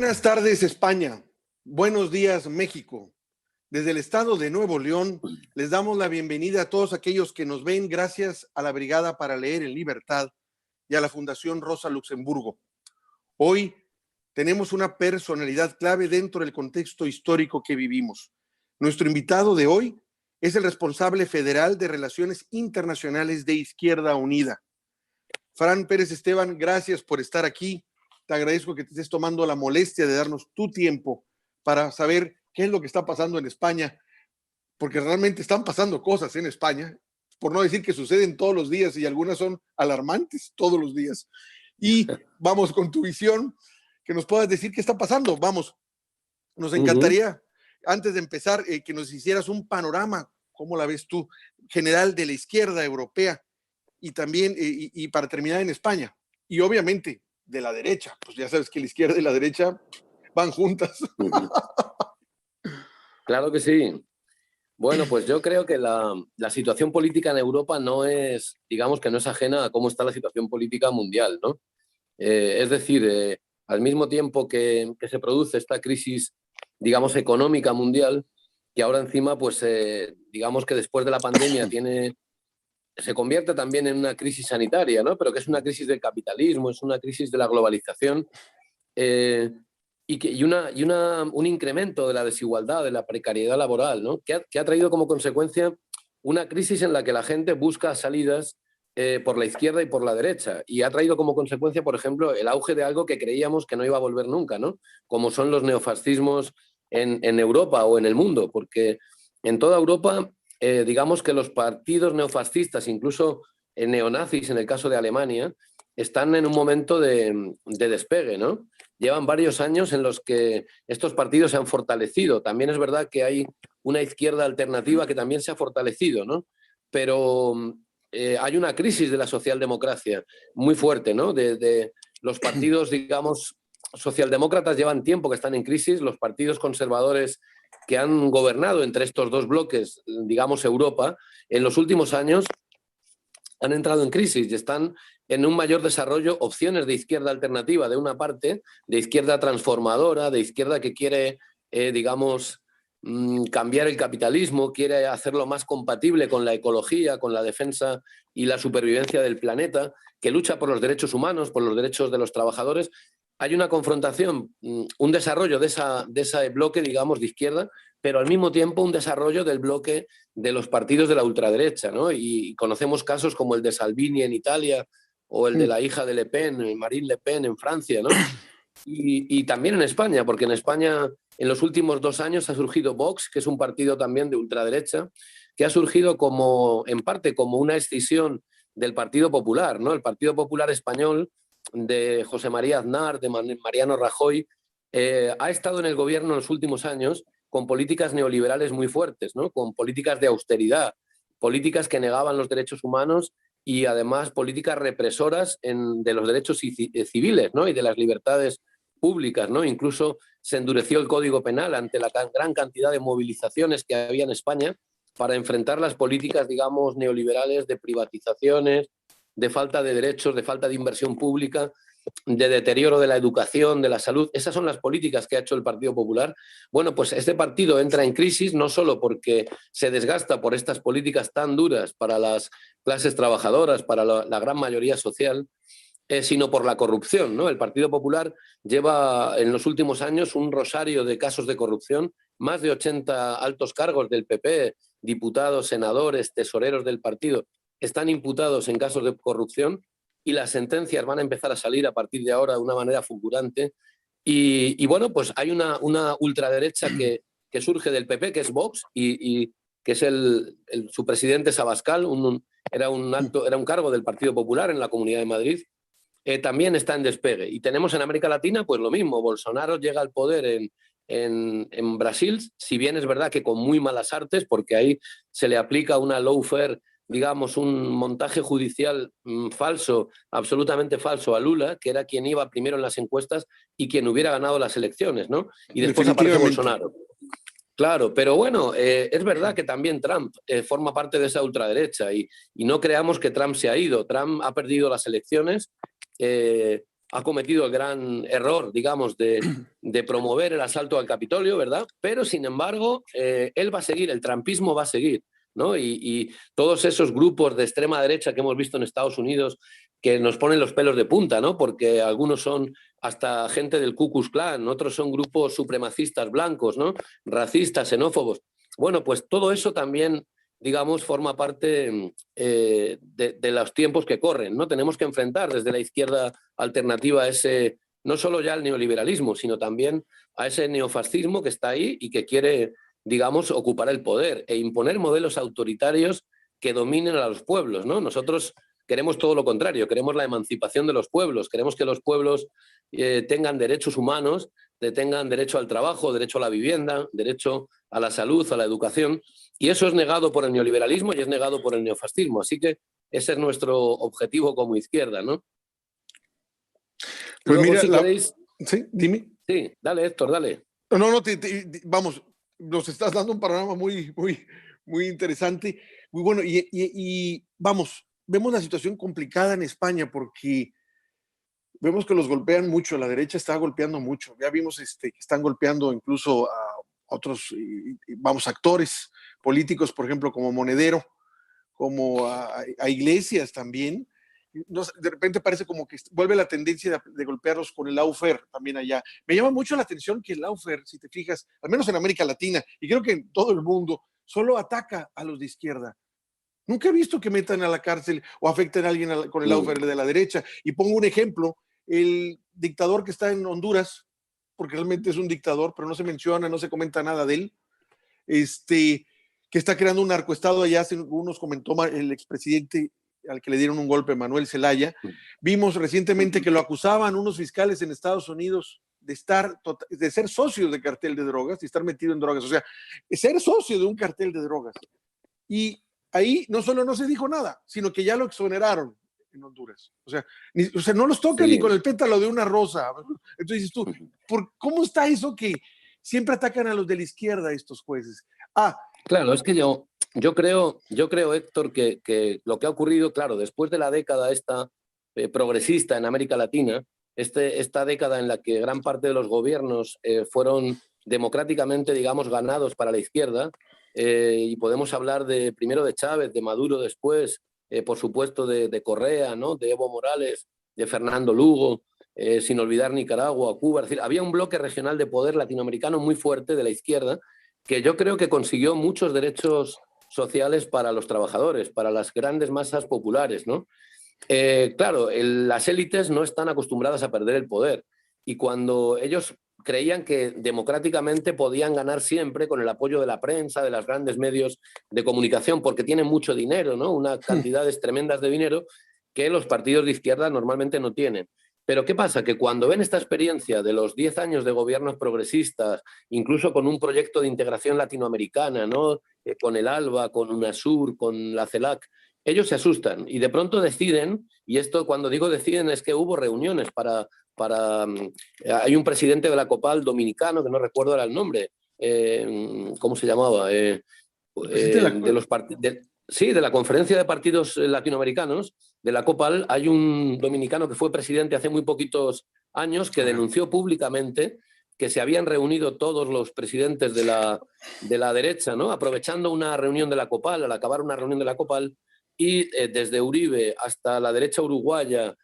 Buenas tardes, España. Buenos días, México. Desde el estado de Nuevo León, les damos la bienvenida a todos aquellos que nos ven gracias a la Brigada para Leer en Libertad y a la Fundación Rosa Luxemburgo. Hoy tenemos una personalidad clave dentro del contexto histórico que vivimos. Nuestro invitado de hoy es el responsable federal de Relaciones Internacionales de Izquierda Unida. Fran Pérez Esteban, gracias por estar aquí. Te agradezco que te estés tomando la molestia de darnos tu tiempo para saber qué es lo que está pasando en España, porque realmente están pasando cosas en España, por no decir que suceden todos los días y algunas son alarmantes todos los días. Y vamos con tu visión, que nos puedas decir qué está pasando. Vamos, nos encantaría, antes de empezar, que nos hicieras un panorama, ¿cómo la ves tú, general de la izquierda europea y también, y para terminar en España? Y obviamente de la derecha, pues ya sabes que la izquierda y la derecha van juntas. Claro que sí. Bueno, pues yo creo que la situación política en Europa no es, digamos que no es ajena a cómo está la situación política mundial, ¿no? Es decir, al mismo tiempo que se produce esta crisis, digamos, económica mundial, que ahora encima, pues, digamos que después de la pandemia se convierte también en una crisis sanitaria, ¿no? Pero que es una crisis del capitalismo, es una crisis de la globalización, y un incremento de la desigualdad, de la precariedad laboral, ¿no? que ha traído como consecuencia una crisis en la que la gente busca salidas por la izquierda y por la derecha, y ha traído como consecuencia, por ejemplo, el auge de algo que creíamos que no iba a volver nunca, ¿no? Como son los neofascismos en Europa o en el mundo, porque en toda Europa, digamos que los partidos neofascistas, incluso neonazis en el caso de Alemania, están en un momento de despegue, ¿no? Llevan varios años en los que estos partidos se han fortalecido. También es verdad que hay una izquierda alternativa que también se ha fortalecido, ¿no? Pero hay una crisis de la socialdemocracia muy fuerte, ¿no? De los partidos, digamos, socialdemócratas llevan tiempo que están en crisis. Los partidos conservadores que han gobernado entre estos dos bloques, digamos, Europa, en los últimos años han entrado en crisis y están en un mayor desarrollo opciones de izquierda alternativa, de una parte, de izquierda transformadora, de izquierda que quiere, digamos, cambiar el capitalismo, quiere hacerlo más compatible con la ecología, con la defensa y la supervivencia del planeta, que lucha por los derechos humanos, por los derechos de los trabajadores. Hay una confrontación, un desarrollo de ese bloque, digamos, de izquierda, pero al mismo tiempo un desarrollo del bloque de los partidos de la ultraderecha, ¿no? Y conocemos casos como el de Salvini en Italia o el de la hija de Le Pen, Marine Le Pen en Francia, ¿no? Y también en España, porque en España en los últimos 2 años ha surgido Vox, que es un partido también de ultraderecha, que ha surgido como, en parte, como una escisión del Partido Popular, ¿no? El Partido Popular español de José María Aznar, de Mariano Rajoy, ha estado en el gobierno en los últimos años con políticas neoliberales muy fuertes, ¿no? Con políticas de austeridad, políticas que negaban los derechos humanos y además políticas represoras de los derechos civiles, ¿no? Y de las libertades públicas, ¿no? Incluso se endureció el Código Penal ante la gran cantidad de movilizaciones que había en España para enfrentar las políticas, digamos, neoliberales de privatizaciones, de falta de derechos, de falta de inversión pública, de deterioro de la educación, de la salud. Esas son las políticas que ha hecho el Partido Popular. Bueno, pues este partido entra en crisis no solo porque se desgasta por estas políticas tan duras para las clases trabajadoras, para la gran mayoría social, sino por la corrupción, ¿no? El Partido Popular lleva en los últimos años un rosario de casos de corrupción, más de 80 altos cargos del PP, diputados, senadores, tesoreros del partido, están imputados en casos de corrupción, y las sentencias van a empezar a salir a partir de ahora de una manera fulgurante. Y bueno, pues hay una ultraderecha que surge del PP, que es Vox, y que es su presidente es Abascal, era un cargo del Partido Popular en la Comunidad de Madrid. También está en despegue. Y tenemos en América Latina pues lo mismo. Bolsonaro llega al poder en Brasil, si bien es verdad que con muy malas artes, porque ahí se le aplica una lawfare, digamos, un montaje judicial falso, absolutamente falso a Lula, que era quien iba primero en las encuestas y quien hubiera ganado las elecciones, ¿no? Y después aparece Bolsonaro. Claro, pero bueno, es verdad que también Trump forma parte de esa ultraderecha y no creamos que Trump se ha ido. Trump ha perdido las elecciones, ha cometido el gran error, digamos, de promover el asalto al Capitolio, ¿verdad? Pero, sin embargo, él va a seguir, el trumpismo va a seguir, ¿no? Y todos esos grupos de extrema derecha que hemos visto en Estados Unidos que nos ponen los pelos de punta, ¿no? Porque algunos son hasta gente del Ku Klux Klan, otros son grupos supremacistas blancos, ¿no? Racistas, xenófobos. Bueno, pues todo eso también, digamos, forma parte de los tiempos que corren, ¿no? Tenemos que enfrentar desde la izquierda alternativa a ese, no solo ya al neoliberalismo, sino también a ese neofascismo que está ahí y que quiere, digamos, ocupar el poder e imponer modelos autoritarios que dominen a los pueblos, ¿no? Nosotros queremos todo lo contrario, queremos la emancipación de los pueblos, queremos que los pueblos tengan derechos humanos, tengan derecho al trabajo, derecho a la vivienda, derecho a la salud, a la educación, y eso es negado por el neoliberalismo y es negado por el neofascismo. Así que ese es nuestro objetivo como izquierda, ¿no? Pues luego, mira, si queréis... Sí, dime. Sí, dale, Héctor, dale. No, vamos, nos estás dando un panorama muy interesante, muy bueno, y vamos, vemos la situación complicada en España porque vemos que los golpean mucho, la derecha está golpeando mucho, ya vimos que están golpeando incluso a otros, vamos, actores políticos, por ejemplo, como Monedero, como a Iglesias también. No, de repente parece como que vuelve la tendencia de golpearlos con el lawfare también allá. Me llama mucho la atención que el lawfare, si te fijas, al menos en América Latina, y creo que en todo el mundo, solo ataca a los de izquierda. Nunca he visto que metan a la cárcel o afecten a alguien con el lawfare de la derecha. Y pongo un ejemplo, el dictador que está en Honduras, porque realmente es un dictador, pero no se menciona, no se comenta nada de él, que está creando un narcoestado allá, según nos comentó el expresidente al que le dieron un golpe, Manuel Zelaya. Vimos recientemente que lo acusaban unos fiscales en Estados Unidos de ser socios de cartel de drogas, de estar metido en drogas, o sea, ser socio de un cartel de drogas. Y ahí no solo no se dijo nada, sino que ya lo exoneraron en Honduras. O sea, no los tocan ni con el pétalo de una rosa. Entonces dices tú, ¿cómo está eso que siempre atacan a los de la izquierda estos jueces? Claro, es que yo creo, Héctor, que lo que ha ocurrido, claro, después de la década esta progresista en América Latina, esta década en la que gran parte de los gobiernos fueron democráticamente, digamos, ganados para la izquierda, y podemos hablar primero de Chávez, de Maduro después, por supuesto de Correa, ¿no? De Evo Morales, de Fernando Lugo, sin olvidar Nicaragua, Cuba. Es decir, había un bloque regional de poder latinoamericano muy fuerte de la izquierda que yo creo que consiguió muchos derechos sociales para los trabajadores, para las grandes masas populares, ¿no? Claro, las élites no están acostumbradas a perder el poder y cuando ellos creían que democráticamente podían ganar siempre con el apoyo de la prensa, de los grandes medios de comunicación, porque tienen mucho dinero, ¿no? Unas cantidades tremendas de dinero que los partidos de izquierda normalmente no tienen. Pero ¿qué pasa? Que cuando ven esta experiencia de los 10 años de gobiernos progresistas, incluso con un proyecto de integración latinoamericana, ¿no? Con el ALBA, con UNASUR, con la CELAC, ellos se asustan y de pronto deciden, y esto cuando digo deciden es que hubo reuniones hay un presidente de la COPAL dominicano, que no recuerdo ahora el nombre, ¿cómo se llamaba? Sí, de la Conferencia de Partidos Latinoamericanos, de la COPAL, hay un dominicano que fue presidente hace muy poquitos años que denunció públicamente que se habían reunido todos los presidentes de la derecha, ¿no? Aprovechando una reunión de la COPAL, al acabar una reunión de la COPAL, y desde Uribe hasta la derecha uruguaya,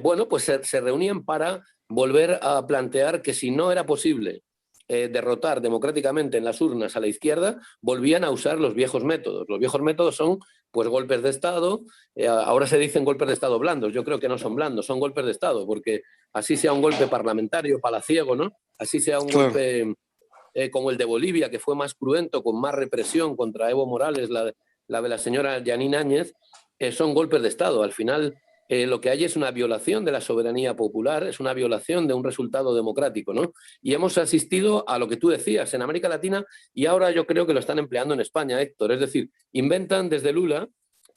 bueno, pues se reunían para volver a plantear que si no era posible derrotar democráticamente en las urnas a la izquierda, volvían a usar los viejos métodos. Los viejos métodos son pues golpes de Estado, ahora se dicen golpes de Estado blandos, yo creo que no son blandos, son golpes de Estado, porque así sea un golpe parlamentario, palaciego, ¿no? Así sea un golpe como el de Bolivia, que fue más cruento, con más represión contra Evo Morales, la de la señora Yanine Áñez, son golpes de Estado. Al final, lo que hay es una violación de la soberanía popular, es una violación de un resultado democrático, ¿no? Y hemos asistido a lo que tú decías en América Latina y ahora yo creo que lo están empleando en España, Héctor. Es decir, inventan desde Lula,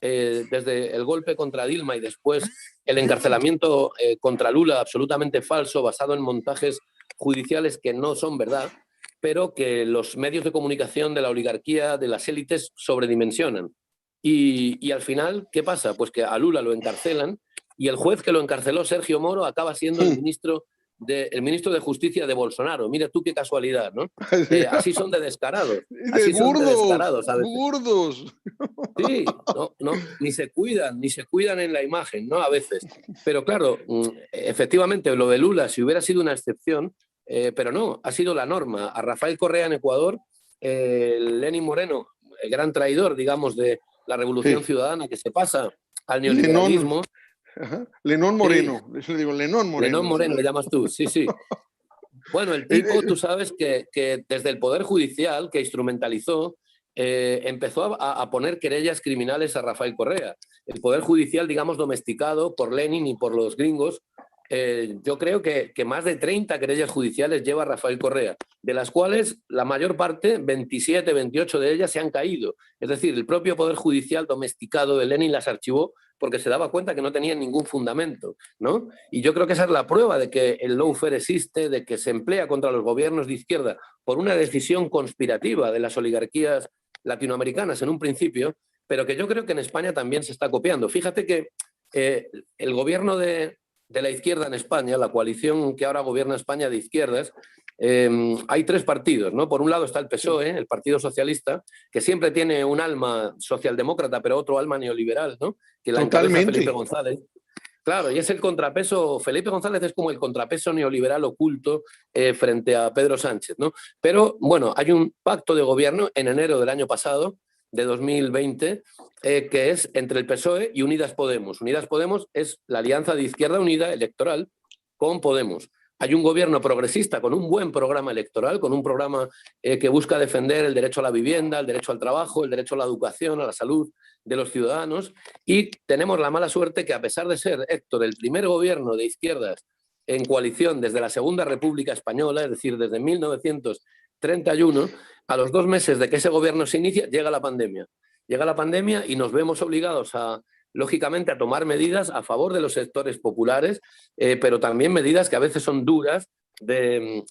desde el golpe contra Dilma y después el encarcelamiento contra Lula absolutamente falso, basado en montajes judiciales que no son verdad, pero que los medios de comunicación de la oligarquía, de las élites, sobredimensionan. Y al final, ¿qué pasa? Pues que a Lula lo encarcelan y el juez que lo encarceló, Sergio Moro, acaba siendo el ministro de Justicia de Bolsonaro. Mira tú qué casualidad, ¿no? Así son de descarados. De Así son de burdos, descarados a veces. burdos. Sí, no, ni se cuidan en la imagen, ¿no? A veces. Pero claro, efectivamente, lo de Lula, si hubiera sido una excepción, pero no, ha sido la norma. A Rafael Correa en Ecuador, Lenín Moreno, el gran traidor, digamos, de la Revolución Sí. Ciudadana, que se pasa al Lenón, neoliberalismo. Lenón Moreno, Sí, le digo Lenón Moreno. Lenón Moreno le llamas tú, sí, sí. Bueno, el tipo, tú sabes que desde el Poder Judicial, que instrumentalizó, empezó a poner querellas criminales a Rafael Correa. El Poder Judicial, digamos, domesticado por Lenin y por los gringos, yo creo que más de 30 querellas judiciales lleva Rafael Correa, de las cuales la mayor parte, 27, 28 de ellas, se han caído. Es decir, el propio Poder Judicial domesticado de Lenin las archivó porque se daba cuenta que no tenían ningún fundamento, ¿no? Y yo creo que esa es la prueba de que el lawfare existe, de que se emplea contra los gobiernos de izquierda por una decisión conspirativa de las oligarquías latinoamericanas en un principio, pero que yo creo que en España también se está copiando. Fíjate que el gobierno de la izquierda en España, la coalición que ahora gobierna España de izquierdas, hay tres partidos, ¿no? Por un lado está el PSOE, el Partido Socialista, que siempre tiene un alma socialdemócrata, pero otro alma neoliberal, ¿no? Que la encabeza Felipe González. Claro, y es el contrapeso, Felipe González es como el contrapeso neoliberal oculto frente a Pedro Sánchez, ¿no? Pero bueno, hay un pacto de gobierno en enero del año pasado, de 2020, que es entre el PSOE y Unidas Podemos. Unidas Podemos es la alianza de Izquierda Unida electoral con Podemos. Hay un gobierno progresista con un buen programa electoral, con un programa que busca defender el derecho a la vivienda, el derecho al trabajo, el derecho a la educación, a la salud de los ciudadanos, y tenemos la mala suerte que, a pesar de ser, Héctor, el primer gobierno de izquierdas en coalición desde la Segunda República Española, es decir, desde 1931, a los 2 meses de que ese gobierno se inicia, llega la pandemia. Llega la pandemia y nos vemos obligados lógicamente, a tomar medidas a favor de los sectores populares, pero también medidas que a veces son duras de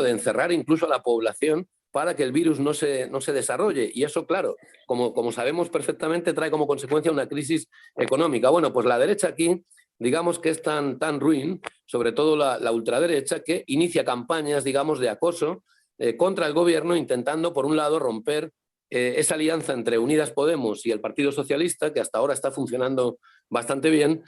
encerrar incluso a la población para que el virus no se desarrolle. Y eso, claro, como sabemos perfectamente, trae como consecuencia una crisis económica. Bueno, pues la derecha aquí, digamos que es tan ruin, sobre todo la ultraderecha, que inicia campañas, digamos, de acoso contra el gobierno, intentando, por un lado, romper esa alianza entre Unidas Podemos y el Partido Socialista, que hasta ahora está funcionando bastante bien,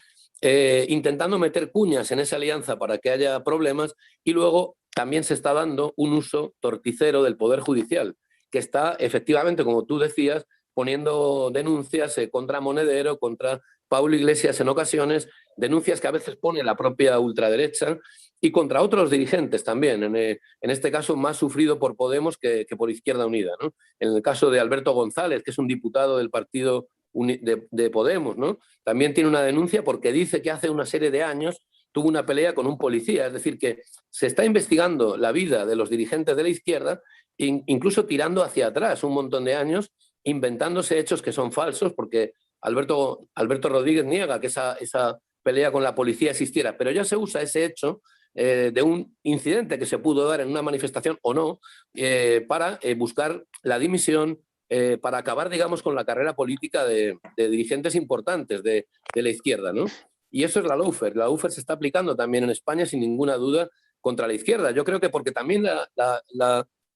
intentando meter cuñas en esa alianza para que haya problemas, y luego también se está dando un uso torticero del Poder Judicial, que está efectivamente, como tú decías, poniendo denuncias contra Monedero, contra Pablo Iglesias en ocasiones, denuncias que a veces pone la propia ultraderecha, y contra otros dirigentes también, en este caso más sufrido por Podemos que por Izquierda Unida, ¿no? En el caso de Alberto González, que es un diputado del partido de Podemos, ¿no? También tiene una denuncia porque dice que hace una serie de años tuvo una pelea con un policía. Es decir, que se está investigando la vida de los dirigentes de la izquierda, incluso tirando hacia atrás un montón de años, inventándose hechos que son falsos, porque Alberto Rodríguez niega que esa pelea con la policía existiera, pero ya se usa ese hecho de un incidente que se pudo dar en una manifestación o no, para buscar la dimisión, para acabar, digamos, con la carrera política de dirigentes importantes de la izquierda, ¿no? Y eso es la lawfare. La lawfare se está aplicando también en España, sin ninguna duda, contra la izquierda. Yo creo que porque también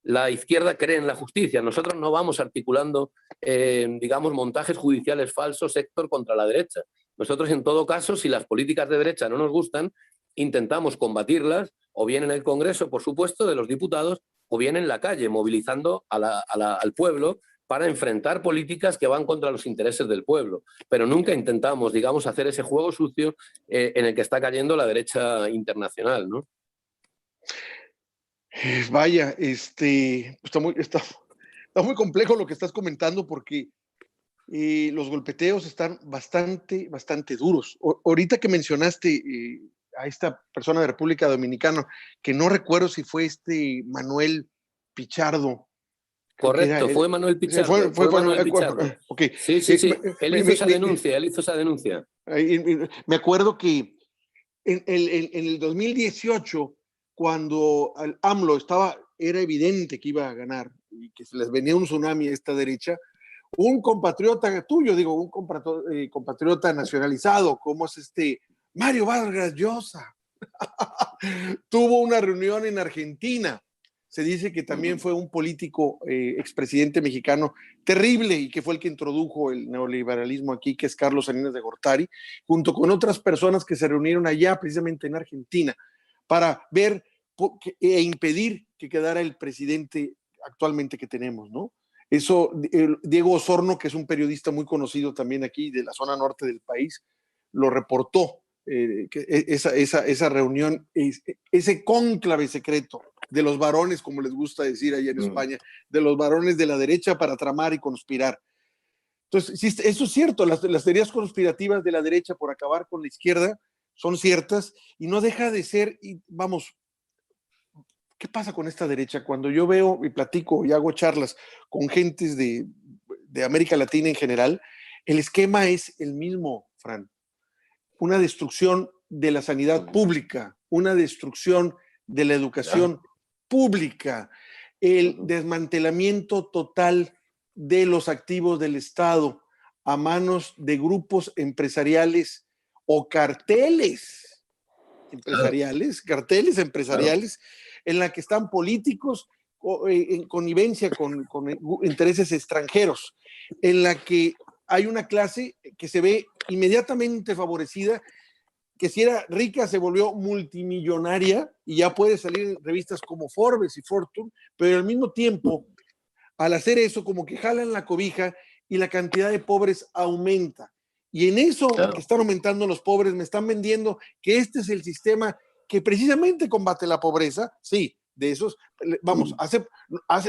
la izquierda cree en la justicia. Nosotros no vamos articulando, digamos, montajes judiciales falsos, Héctor, contra la derecha. Nosotros, en todo caso, si las políticas de derecha no nos gustan, intentamos combatirlas, o bien en el Congreso, por supuesto, de los diputados, o bien en la calle, movilizando al pueblo para enfrentar políticas que van contra los intereses del pueblo. Pero nunca intentamos, digamos, hacer ese juego sucio en el que está cayendo la derecha internacional, ¿no? Vaya, está muy complejo lo que estás comentando, porque los golpeteos están bastante duros. Ahorita que mencionaste a esta persona de República Dominicana, que no recuerdo si fue Manuel Pichardo. Correcto, fue Manuel Pichardo. Fue Manuel Pichardo. Okay. Sí. Él hizo esa denuncia. Me acuerdo que en el 2018, cuando al AMLO era evidente que iba a ganar y que se les venía un tsunami a esta derecha, un compatriota tuyo, un compatriota nacionalizado, como es Mario Vargas Llosa tuvo una reunión en Argentina. Se dice que también fue un político, expresidente mexicano terrible y que fue el que introdujo el neoliberalismo aquí, que es Carlos Salinas de Gortari, junto con otras personas que se reunieron allá, precisamente en Argentina, para ver e impedir que quedara el presidente actualmente que tenemos, ¿no? Eso, Diego Osorno, que es un periodista muy conocido también aquí de la zona norte del país, lo reportó, esa reunión, ese cónclave secreto de los varones, como les gusta decir allá en España, de los varones de la derecha para tramar y conspirar. Entonces, sí, eso es cierto, las teorías conspirativas de la derecha por acabar con la izquierda son ciertas y no deja de ser, y vamos, ¿qué pasa con esta derecha? Cuando yo veo y platico y hago charlas con gentes de América Latina en general, el esquema es el mismo, Fran. Una destrucción de la sanidad pública, una destrucción de la educación pública, el desmantelamiento total de los activos del Estado a manos de grupos empresariales o carteles empresariales, en la que están políticos en connivencia con intereses extranjeros, en la que hay una clase que se ve inmediatamente favorecida, que si era rica se volvió multimillonaria y ya puede salir en revistas como Forbes y Fortune, pero al mismo tiempo, al hacer eso, como que jalan la cobija y la cantidad de pobres aumenta. Y en eso que están aumentando los pobres, me están vendiendo que este es el sistema que precisamente combate la pobreza. Sí, de esos, vamos,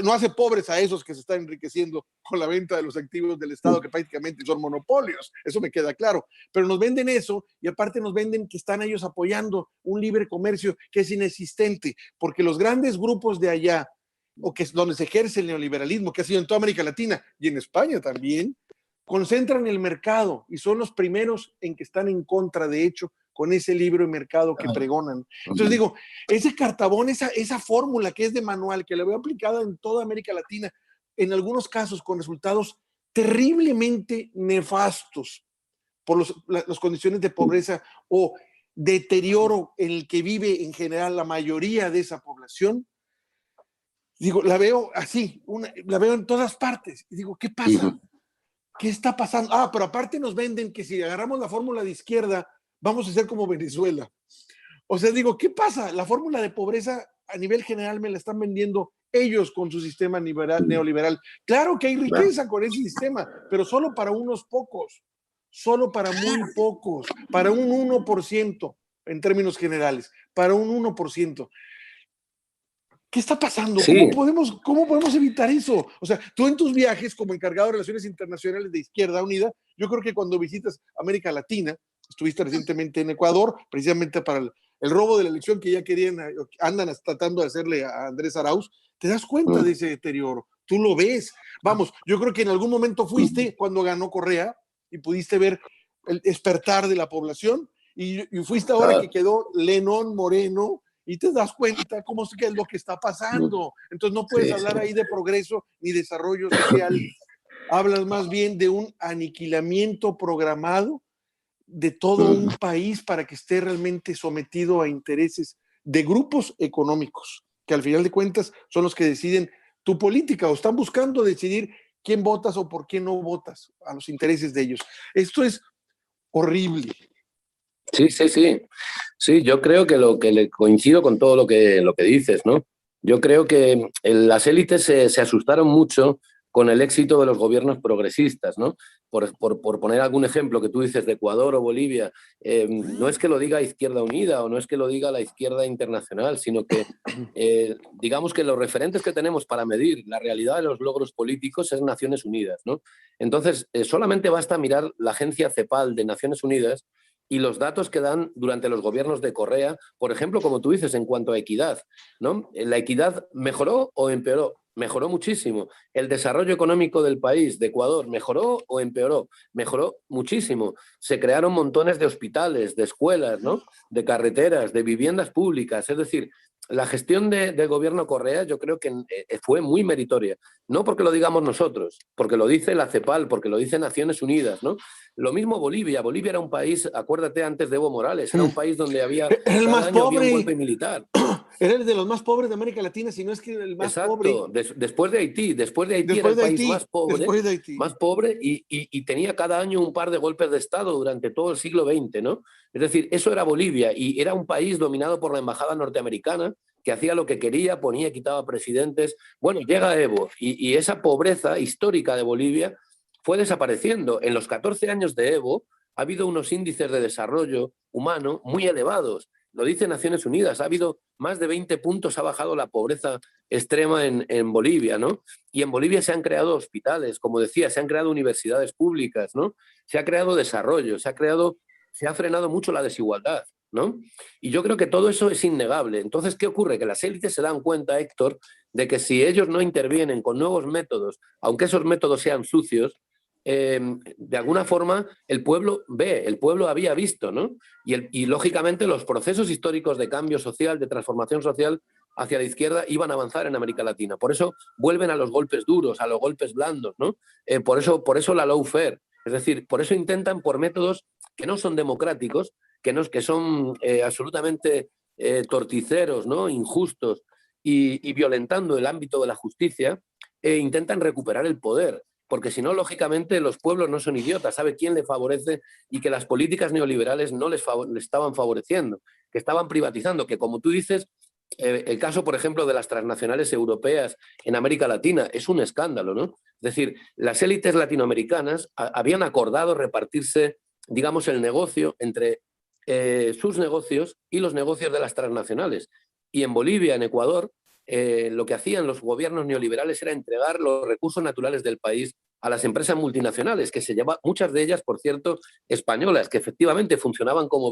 no hace pobres a esos que se están enriqueciendo con la venta de los activos del Estado, que prácticamente son monopolios, eso me queda claro, pero nos venden eso y aparte nos venden que están ellos apoyando un libre comercio que es inexistente, porque los grandes grupos de allá, o que es donde se ejerce el neoliberalismo, que ha sido en toda América Latina y en España también, concentran el mercado y son los primeros en que están en contra, de hecho, con ese libre mercado que pregonan. Entonces digo, ese cartabón, esa fórmula que es de manual, que la veo aplicada en toda América Latina, en algunos casos con resultados terriblemente nefastos por las condiciones de pobreza o deterioro en el que vive en general la mayoría de esa población. Digo, la veo así, la veo en todas partes. Y digo, ¿qué pasa? ¿Qué está pasando? Pero aparte nos venden que si agarramos la fórmula de izquierda, vamos a ser como Venezuela. O sea, digo, ¿qué pasa? La fórmula de pobreza a nivel general me la están vendiendo ellos con su sistema neoliberal. Claro que hay riqueza con ese sistema, pero solo para unos pocos, solo para muy pocos, para un 1% en términos generales, para un 1%. ¿Qué está pasando? Sí. ¿Cómo podemos evitar eso? O sea, tú en tus viajes como encargado de Relaciones Internacionales de Izquierda Unida, yo creo que cuando visitas América Latina, estuviste recientemente en Ecuador, precisamente para el robo de la elección que ya andan tratando de hacerle a Andrés Arauz, te das cuenta de ese deterioro, tú lo ves. Vamos, yo creo que en algún momento fuiste cuando ganó Correa y pudiste ver el despertar de la población y fuiste ahora que quedó Lenón Moreno, y te das cuenta cómo es lo que está pasando. Entonces no puedes hablar ahí de progreso ni desarrollo social. Hablas más bien de un aniquilamiento programado de todo un país para que esté realmente sometido a intereses de grupos económicos, que al final de cuentas son los que deciden tu política o están buscando decidir quién votas o por quién no votas a los intereses de ellos. Esto es horrible. Sí. Sí, yo creo que le coincido con todo lo que dices, ¿no? Yo creo que las élites se asustaron mucho con el éxito de los gobiernos progresistas, ¿no? Por poner algún ejemplo que tú dices de Ecuador o Bolivia, no es que lo diga Izquierda Unida o no es que lo diga la izquierda internacional, sino que digamos que los referentes que tenemos para medir la realidad de los logros políticos es Naciones Unidas, ¿no? Entonces, solamente basta mirar la agencia CEPAL de Naciones Unidas y los datos que dan durante los gobiernos de Correa, por ejemplo, como tú dices, en cuanto a equidad, ¿no? ¿La equidad mejoró o empeoró? Mejoró muchísimo. ¿El desarrollo económico del país, de Ecuador, mejoró o empeoró? Mejoró muchísimo. Se crearon montones de hospitales, de escuelas, ¿no? De carreteras, de viviendas públicas. Es decir, la gestión del gobierno Correa yo creo que fue muy meritoria. No porque lo digamos nosotros, porque lo dice la CEPAL, porque lo dice Naciones Unidas, ¿no? Lo mismo Bolivia. Bolivia era un país, acuérdate antes de Evo Morales, era un país donde había, Era el cada más año había un golpe pobre. militar. Era el de los más pobres de América Latina, si no es que el más pobre. Exacto, después de Haití era Después el de país Haití, después de Haití. más pobre y tenía cada año un par de golpes de Estado durante todo el siglo XX, ¿no? Es decir, eso era Bolivia y era un país dominado por la embajada norteamericana que hacía lo que quería, ponía y quitaba presidentes. Bueno, llega Evo y esa pobreza histórica de Bolivia fue desapareciendo. En los 14 años de Evo ha habido unos índices de desarrollo humano muy elevados. Lo dice Naciones Unidas, ha habido más de 20 puntos, ha bajado la pobreza extrema en Bolivia, ¿no? Y en Bolivia se han creado hospitales, como decía, se han creado universidades públicas, ¿no? Se ha creado desarrollo, se ha frenado mucho la desigualdad, ¿no? Y yo creo que todo eso es innegable. Entonces, ¿qué ocurre? Que las élites se dan cuenta, Héctor, de que si ellos no intervienen con nuevos métodos, aunque esos métodos sean sucios, de alguna forma el pueblo había visto, ¿no? Y lógicamente los procesos históricos de cambio social, de transformación social hacia la izquierda iban a avanzar en América Latina. Por eso vuelven a los golpes duros, a los golpes blandos, ¿no? Por eso la lawfare. Es decir, por eso intentan por métodos que no son democráticos, que son absolutamente torticeros, ¿no? Injustos y violentando el ámbito de la justicia, intentan recuperar el poder. Porque si no, lógicamente, los pueblos no son idiotas, sabe quién le favorece y que las políticas neoliberales no les estaban favoreciendo, que estaban privatizando, que como tú dices, el caso, por ejemplo, de las transnacionales europeas en América Latina es un escándalo, ¿no? Es decir, las élites latinoamericanas habían acordado repartirse, digamos, el negocio entre sus negocios y los negocios de las transnacionales. Y en Bolivia, en Ecuador, lo que hacían los gobiernos neoliberales era entregar los recursos naturales del país a las empresas multinacionales, que se llama, muchas de ellas, por cierto, españolas, que efectivamente funcionaban como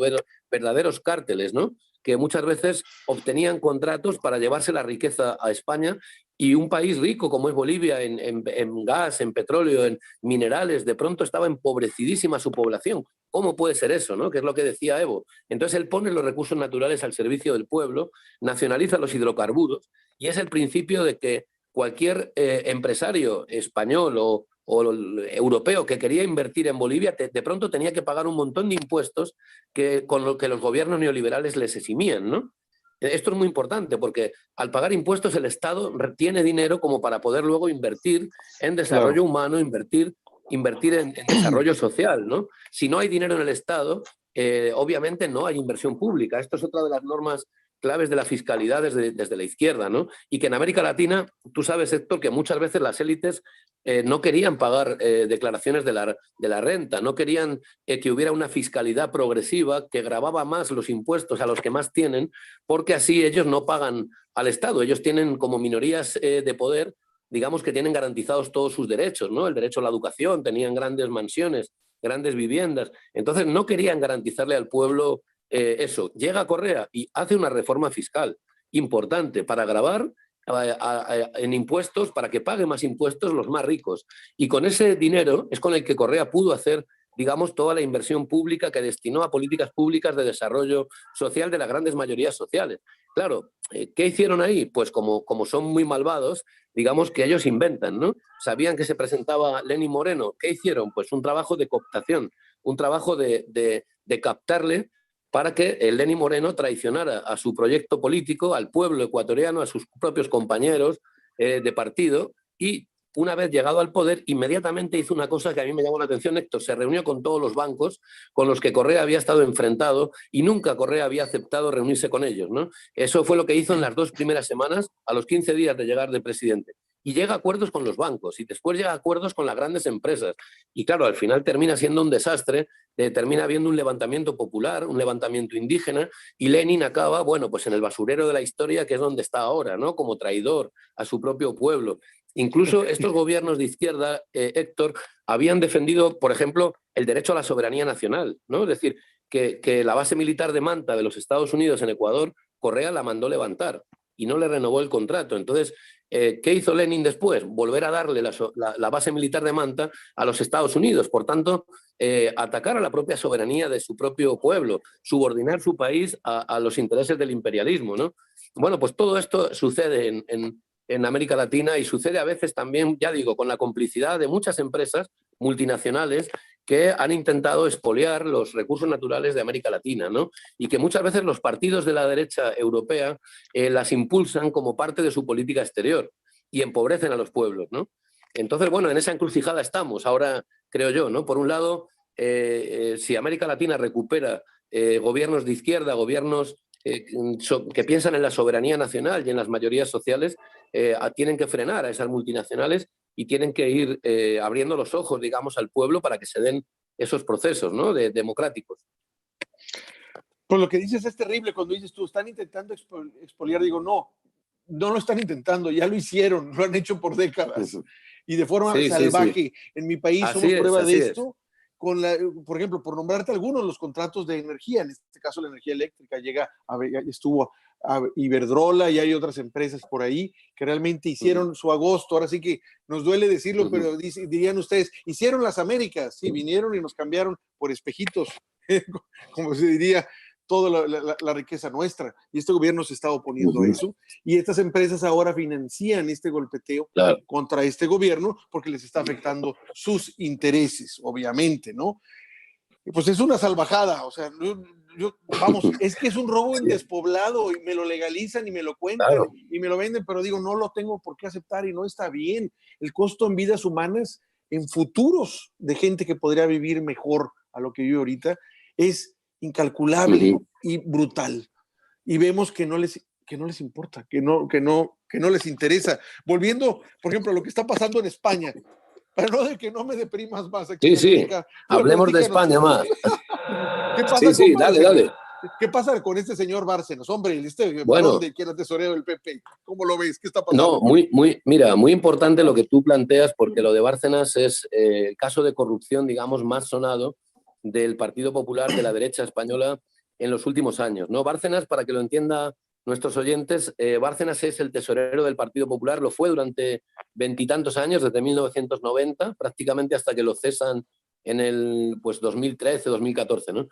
verdaderos cárteles, ¿no? Que muchas veces obtenían contratos para llevarse la riqueza a España y un país rico como es Bolivia en gas, en petróleo, en minerales, de pronto estaba empobrecidísima su población. ¿Cómo puede ser eso, no? Que es lo que decía Evo. Entonces él pone los recursos naturales al servicio del pueblo, nacionaliza los hidrocarburos y es el principio de que cualquier empresario español o europeo que quería invertir en Bolivia de pronto tenía que pagar un montón de impuestos con lo que los gobiernos neoliberales les eximían, ¿no? Esto es muy importante porque al pagar impuestos el Estado retiene dinero como para poder luego invertir en desarrollo humano, invertir en desarrollo social, ¿no? Si no hay dinero en el Estado, obviamente no hay inversión pública. Esto es otra de las normas claves de la fiscalidad desde la izquierda, ¿no? Y que en América Latina, tú sabes, Héctor, que muchas veces las élites no querían pagar declaraciones de la renta, no querían que hubiera una fiscalidad progresiva que gravaba más los impuestos a los que más tienen, porque así ellos no pagan al Estado. Ellos tienen como minorías de poder, digamos que tienen garantizados todos sus derechos, ¿no? El derecho a la educación, tenían grandes mansiones, grandes viviendas. Entonces no querían garantizarle al pueblo eso. Llega Correa y hace una reforma fiscal importante para gravar en impuestos, para que paguen más impuestos los más ricos. Y con ese dinero es con el que Correa pudo hacer, digamos, toda la inversión pública que destinó a políticas públicas de desarrollo social de las grandes mayorías sociales. Claro, ¿qué hicieron ahí? Pues como son muy malvados, digamos que ellos inventan, ¿no? Sabían que se presentaba Lenín Moreno. ¿Qué hicieron? Pues un trabajo de cooptación, un trabajo de captarle para que el Lenín Moreno traicionara a su proyecto político, al pueblo ecuatoriano, a sus propios compañeros de partido y una vez llegado al poder, inmediatamente hizo una cosa que a mí me llamó la atención, Héctor, se reunió con todos los bancos con los que Correa había estado enfrentado y nunca Correa había aceptado reunirse con ellos, ¿no? Eso fue lo que hizo en las 2 primeras semanas, a los 15 días de llegar de presidente. Y llega a acuerdos con los bancos y después llega a acuerdos con las grandes empresas. Y claro, al final termina siendo un desastre, termina habiendo un levantamiento popular, un levantamiento indígena y Lenin acaba, bueno, pues en el basurero de la historia, que es donde está ahora, ¿no? Como traidor a su propio pueblo. Incluso estos gobiernos de izquierda, Héctor, habían defendido, por ejemplo, el derecho a la soberanía nacional, ¿no? Es decir, que la base militar de Manta de los Estados Unidos en Ecuador, Correa la mandó levantar y no le renovó el contrato. Entonces, ¿qué hizo Lenin después? Volver a darle la base militar de Manta a los Estados Unidos. Por tanto, atacar a la propia soberanía de su propio pueblo, subordinar su país a los intereses del imperialismo, ¿no? bueno, pues todo esto sucede en América Latina y sucede a veces también, ya digo, con la complicidad de muchas empresas multinacionales que han intentado expoliar los recursos naturales de América Latina, ¿no? Y que muchas veces los partidos de la derecha europea las impulsan como parte de su política exterior y empobrecen a los pueblos, ¿no? Entonces, bueno, en esa encrucijada estamos ahora, creo yo, ¿no? Por un lado, si América Latina recupera gobiernos de izquierda, gobiernos que piensan en la soberanía nacional y en las mayorías sociales, tienen que frenar a esas multinacionales y tienen que ir abriendo los ojos, digamos, al pueblo para que se den esos procesos, ¿no? democráticos. Pues lo que dices es terrible cuando dices tú, están intentando expoliar. Digo, no, no lo están intentando, ya lo hicieron, lo han hecho por décadas y de forma salvaje. Sí. En mi país así somos prueba de es. esto. Con por ejemplo, por nombrarte algunos, los contratos de energía, en este caso la energía eléctrica, estuvo a Iberdrola y hay otras empresas por ahí que realmente hicieron su agosto. Ahora sí que nos duele decirlo, pero dirían ustedes, hicieron las Américas, sí, vinieron y nos cambiaron por espejitos, como se diría, toda la riqueza nuestra. Y este gobierno se está oponiendo a eso. Y estas empresas ahora financian este golpeteo contra este gobierno porque les está afectando sus intereses, obviamente, ¿no? Y pues es una salvajada. O sea, vamos, es que es un robo en despoblado y me lo legalizan y me lo cuentan y me lo venden, pero digo, no lo tengo por qué aceptar y no está bien. El costo en vidas humanas, en futuros de gente que podría vivir mejor a lo que vive ahorita, es incalculable y brutal. Y vemos que no les importa, que no les interesa. Volviendo, por ejemplo, a lo que está pasando en España, pero no de que no me deprimas más aquí en América. Hablemos de España más. ¿Qué pasa dale. ¿Qué pasa con este señor Bárcenas? Hombre, bueno, que era tesorero del PP. ¿Cómo lo ves? ¿Qué está pasando? No, muy importante lo que tú planteas, porque lo de Bárcenas es el caso de corrupción, digamos, más sonado del Partido Popular de la derecha española en los últimos años, ¿no? Bárcenas, para que lo entienda nuestros oyentes, Bárcenas es el tesorero del Partido Popular, lo fue durante veintitantos años, desde 1990, prácticamente hasta que lo cesan en el 2013, 2014, ¿no?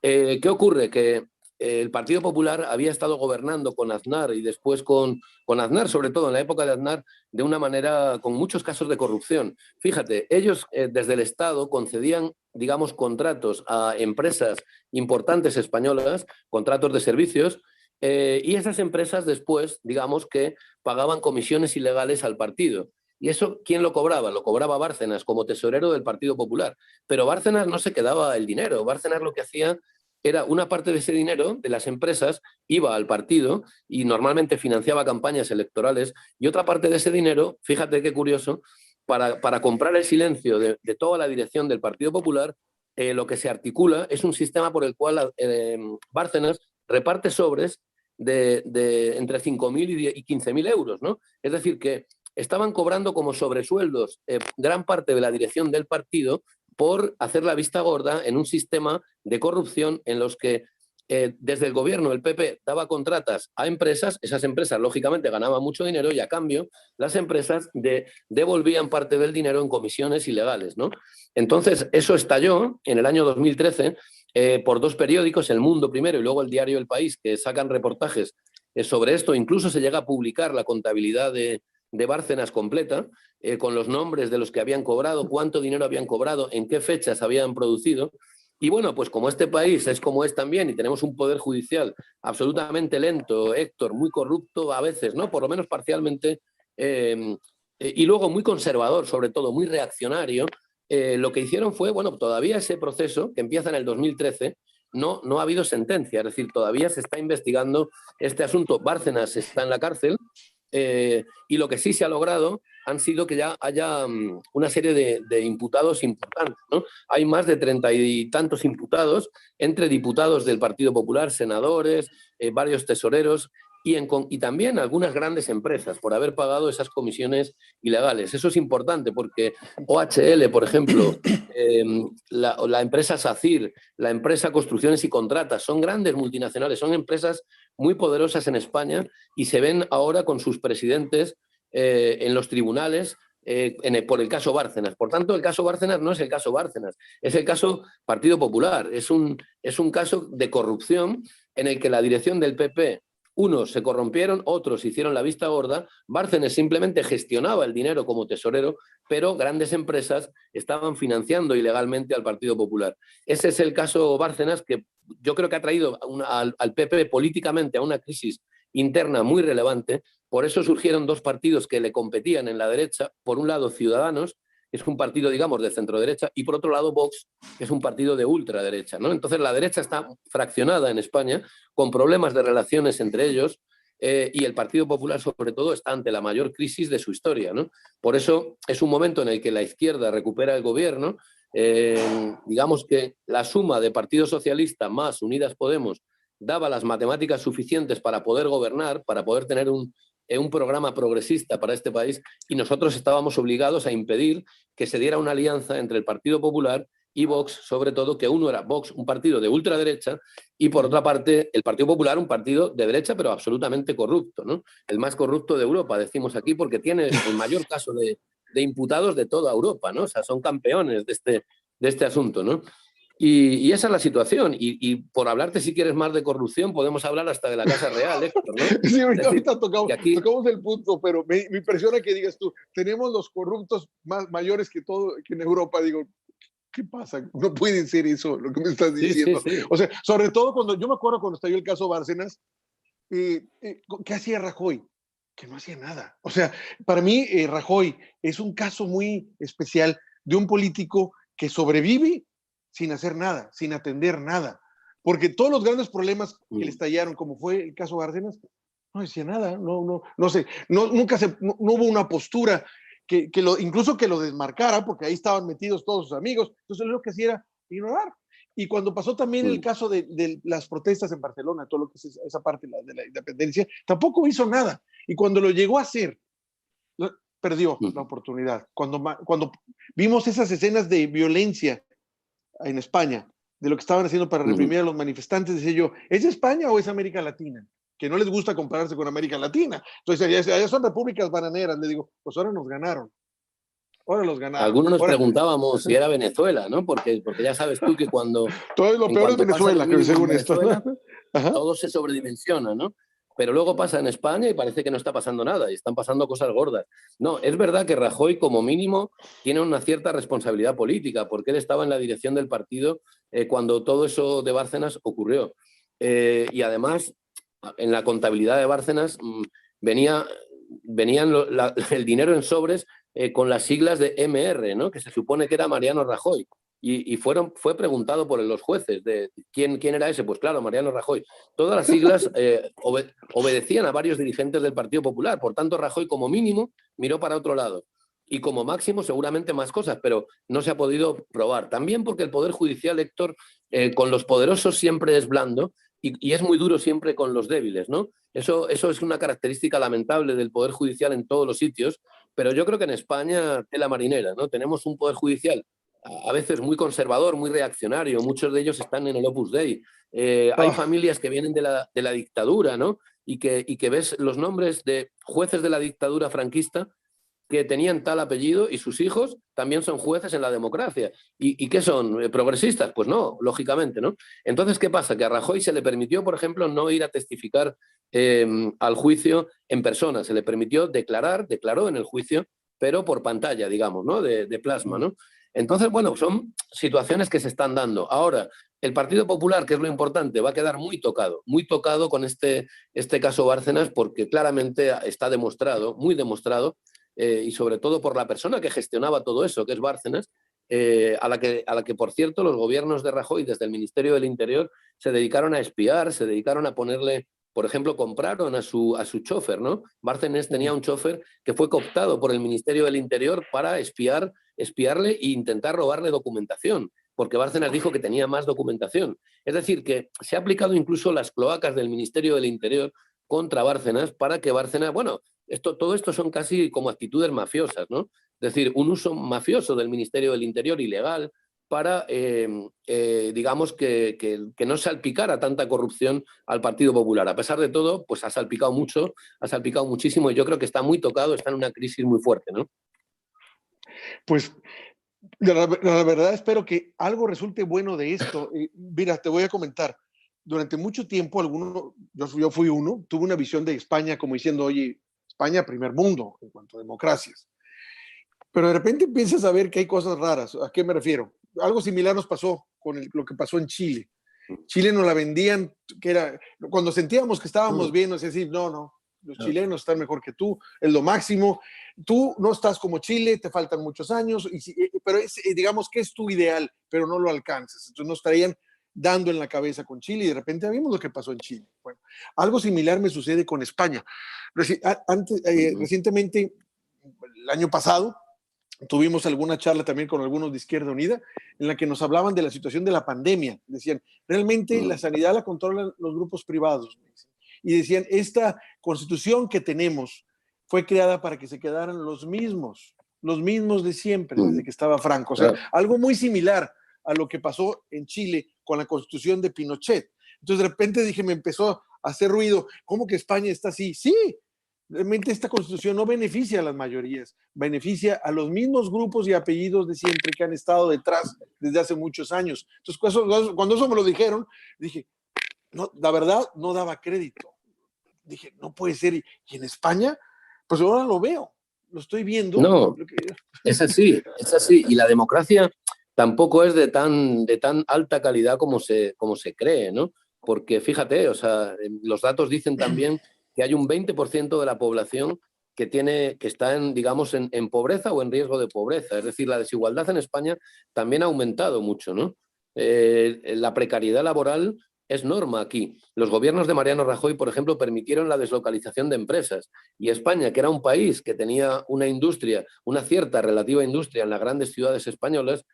¿Qué ocurre? Que el Partido Popular había estado gobernando con Aznar y después con Aznar, sobre todo en la época de Aznar, de una manera con muchos casos de corrupción. Fíjate, ellos desde el Estado concedían, digamos, contratos a empresas importantes españolas, contratos de servicios, y esas empresas después, digamos, que pagaban comisiones ilegales al partido. ¿Y eso quién lo cobraba? Lo cobraba Bárcenas como tesorero del Partido Popular. Pero Bárcenas no se quedaba el dinero. Bárcenas lo que hacía era una parte de ese dinero de las empresas iba al partido y normalmente financiaba campañas electorales y otra parte de ese dinero, fíjate qué curioso, para comprar el silencio de toda la dirección del Partido Popular, lo que se articula es un sistema por el cual Bárcenas reparte sobres de entre 5.000 y 15.000 euros, ¿no? Es decir, que estaban cobrando como sobresueldos gran parte de la dirección del partido por hacer la vista gorda en un sistema de corrupción en los que desde el gobierno el PP daba contratas a empresas, esas empresas lógicamente ganaban mucho dinero y a cambio las empresas devolvían parte del dinero en comisiones ilegales, ¿no? Entonces eso estalló en el año 2013 por dos periódicos, El Mundo primero y luego el diario El País, que sacan reportajes sobre esto. Incluso se llega a publicar la contabilidad de Bárcenas completa, con los nombres de los que habían cobrado, cuánto dinero habían cobrado, en qué fechas habían producido. Y bueno, pues como este país es como es también y tenemos un poder judicial absolutamente lento, Héctor, muy corrupto a veces, ¿no? Por lo menos parcialmente, y luego muy conservador, sobre todo, muy reaccionario, lo que hicieron fue, bueno, todavía ese proceso que empieza en el 2013, no ha habido sentencia, es decir, todavía se está investigando este asunto. Bárcenas está en la cárcel, y lo que sí se ha logrado han sido que ya haya una serie de imputados importantes, ¿no? Hay más de 30 y tantos imputados entre diputados del Partido Popular, senadores, varios tesoreros y también algunas grandes empresas por haber pagado esas comisiones ilegales. Eso es importante porque OHL, por ejemplo, la empresa SACIR, la empresa Construcciones y Contratas, son grandes multinacionales, son empresas muy poderosas en España y se ven ahora con sus presidentes en los tribunales por el caso Bárcenas. Por tanto, el caso Bárcenas no es el caso Bárcenas, es el caso Partido Popular. Es un caso de corrupción en el que la dirección del PP Unos se corrompieron, otros hicieron la vista gorda. Bárcenas simplemente gestionaba el dinero como tesorero, pero grandes empresas estaban financiando ilegalmente al Partido Popular. Ese es el caso Bárcenas, que yo creo que ha traído al PP políticamente a una crisis interna muy relevante. Por eso surgieron dos partidos que le competían en la derecha. Por un lado, Ciudadanos, que es un partido, digamos, de centro-derecha, y por otro lado, Vox, que es un partido de ultraderecha, ¿no? Entonces, la derecha está fraccionada en España, con problemas de relaciones entre ellos, y el Partido Popular, sobre todo, está ante la mayor crisis de su historia, ¿no? Por eso es un momento en el que la izquierda recupera el gobierno. Digamos que la suma de Partido Socialista más Unidas Podemos daba las matemáticas suficientes para poder gobernar, para poder tener un programa progresista para este país, y nosotros estábamos obligados a impedir que se diera una alianza entre el Partido Popular y Vox, sobre todo que uno era Vox, un partido de ultraderecha, y por otra parte el Partido Popular, un partido de derecha pero absolutamente corrupto, ¿no? El más corrupto de Europa, decimos aquí, porque tiene el mayor caso de imputados de toda Europa, ¿no? O sea, son campeones de este asunto, ¿no? Y esa es la situación. Y por hablarte, si quieres, más de corrupción, podemos hablar hasta de la Casa Real, Héctor, ¿no? Sí, ahorita aquí... tocamos el punto, pero me impresiona que digas tú, tenemos los corruptos mayores que todo, que en Europa. Digo, ¿qué pasa? No puede ser eso lo que me estás diciendo. Sí. O sea, sobre todo cuando, yo me acuerdo cuando estalló el caso Bárcenas, ¿qué hacía Rajoy? Que no hacía nada. O sea, para mí Rajoy es un caso muy especial de un político que sobrevive sin hacer nada, sin atender nada. Porque todos los grandes problemas que le estallaron, como fue el caso Bárcenas, no decía nada, no sé, nunca no hubo una postura incluso que lo desmarcara, porque ahí estaban metidos todos sus amigos. Entonces lo que hacía era ignorar. Y cuando pasó también el caso de las protestas en Barcelona, todo lo que es esa parte de la independencia, tampoco hizo nada. Y cuando lo llegó a hacer, perdió la oportunidad. Cuando vimos esas escenas de violencia en España, de lo que estaban haciendo para reprimir a los manifestantes, decía yo, ¿es España o es América Latina? Que no les gusta compararse con América Latina. Entonces, allá son repúblicas bananeras. Le digo, pues ahora nos ganaron. Ahora los ganaron. Algunos nos preguntábamos si era Venezuela, ¿no? Porque ya sabes tú que cuando... Todo lo peor es Venezuela, que según Venezuela, todo se sobredimensiona, ¿no? Pero luego pasa en España y parece que no está pasando nada y están pasando cosas gordas. No, es verdad que Rajoy, como mínimo, tiene una cierta responsabilidad política, porque él estaba en la dirección del partido cuando todo eso de Bárcenas ocurrió. Y además, en la contabilidad de Bárcenas venían el dinero en sobres con las siglas de MR, ¿no? Que se supone que era Mariano Rajoy. Y fue preguntado por los jueces de quién era ese. Pues claro, Mariano Rajoy. Todas las siglas obedecían a varios dirigentes del Partido Popular. Por tanto, Rajoy como mínimo miró para otro lado. Y como máximo seguramente más cosas, pero no se ha podido probar. También porque el Poder Judicial, Héctor, con los poderosos siempre es blando y es muy duro siempre con los débiles, ¿no? Eso es una característica lamentable del Poder Judicial en todos los sitios, pero yo creo que en España tela marinera, ¿no? Tenemos un Poder Judicial a veces muy conservador, muy reaccionario, muchos de ellos están en el Opus Dei. Hay familias que vienen de la dictadura, ¿no? Y que ves los nombres de jueces de la dictadura franquista que tenían tal apellido y sus hijos también son jueces en la democracia. ¿Y qué son? ¿Progresistas? Pues no, lógicamente, ¿no? Entonces, ¿qué pasa? Que a Rajoy se le permitió, por ejemplo, no ir a testificar al juicio en persona. Se le permitió declaró en el juicio, pero por pantalla, digamos, ¿no? De plasma, ¿no? Entonces, bueno, son situaciones que se están dando. Ahora, el Partido Popular, que es lo importante, va a quedar muy tocado con este caso Bárcenas, porque claramente está demostrado, muy demostrado, y sobre todo por la persona que gestionaba todo eso, que es Bárcenas, a la que, por cierto, los gobiernos de Rajoy, desde el Ministerio del Interior, se dedicaron a espiar, se dedicaron a ponerle, por ejemplo, compraron a su chofer, ¿no? Bárcenas tenía un chofer que fue cooptado por el Ministerio del Interior para espiarle e intentar robarle documentación, porque Bárcenas dijo que tenía más documentación. Es decir, que se ha aplicado incluso las cloacas del Ministerio del Interior contra Bárcenas para que Bárcenas, bueno, todo esto son casi como actitudes mafiosas, ¿no? Es decir, un uso mafioso del Ministerio del Interior ilegal para, digamos, que no salpicara tanta corrupción al Partido Popular. A pesar de todo, pues ha salpicado mucho, ha salpicado muchísimo y yo creo que está muy tocado, está en una crisis muy fuerte, ¿no? Pues la verdad espero que algo resulte bueno de esto. Mira, te voy a comentar. durante mucho tiempo, yo fui uno, tuve una visión de España como diciendo, oye, España primer mundo en cuanto a democracias. Pero de repente empiezas a ver que hay cosas raras. ¿A qué me refiero? Algo similar nos pasó con lo que pasó en Chile. Chile nos la vendían, que era, cuando sentíamos que estábamos bien, nos decían, no, los chilenos están mejor que tú, es lo máximo, tú no estás como Chile, te faltan muchos años, pero digamos que es tu ideal, pero no lo alcanzas. Entonces nos traían dando en la cabeza con Chile y de repente vimos lo que pasó en Chile. Bueno, algo similar me sucede con España. Recientemente, el año pasado, tuvimos alguna charla también con algunos de Izquierda Unida en la que nos hablaban de la situación de la pandemia. Decían, realmente la sanidad la controlan los grupos privados. Y decían, esta constitución que tenemos fue creada para que se quedaran los mismos de siempre, desde que estaba Franco. O sea, algo muy similar a lo que pasó en Chile con la constitución de Pinochet. Entonces de repente dije, me empezó a hacer ruido, ¿cómo que España está así? Sí, realmente esta constitución no beneficia a las mayorías, beneficia a los mismos grupos y apellidos de siempre que han estado detrás desde hace muchos años. Entonces, cuando eso me lo dijeron, dije, no, la verdad no daba crédito. Dije, no puede ser. Y en España, pues ahora lo veo, lo estoy viendo. No, es así. Y la democracia tampoco es de tan alta calidad como se cree, ¿no? Porque fíjate, o sea, los datos dicen también que hay un 20% de la población que está digamos, en pobreza o en riesgo de pobreza. Es decir, la desigualdad en España también ha aumentado mucho, ¿no? La precariedad laboral es norma aquí. Los gobiernos de Mariano Rajoy, por ejemplo, permitieron la deslocalización de empresas. Y España, que era un país que tenía una industria, una cierta relativa industria en las grandes ciudades españolas,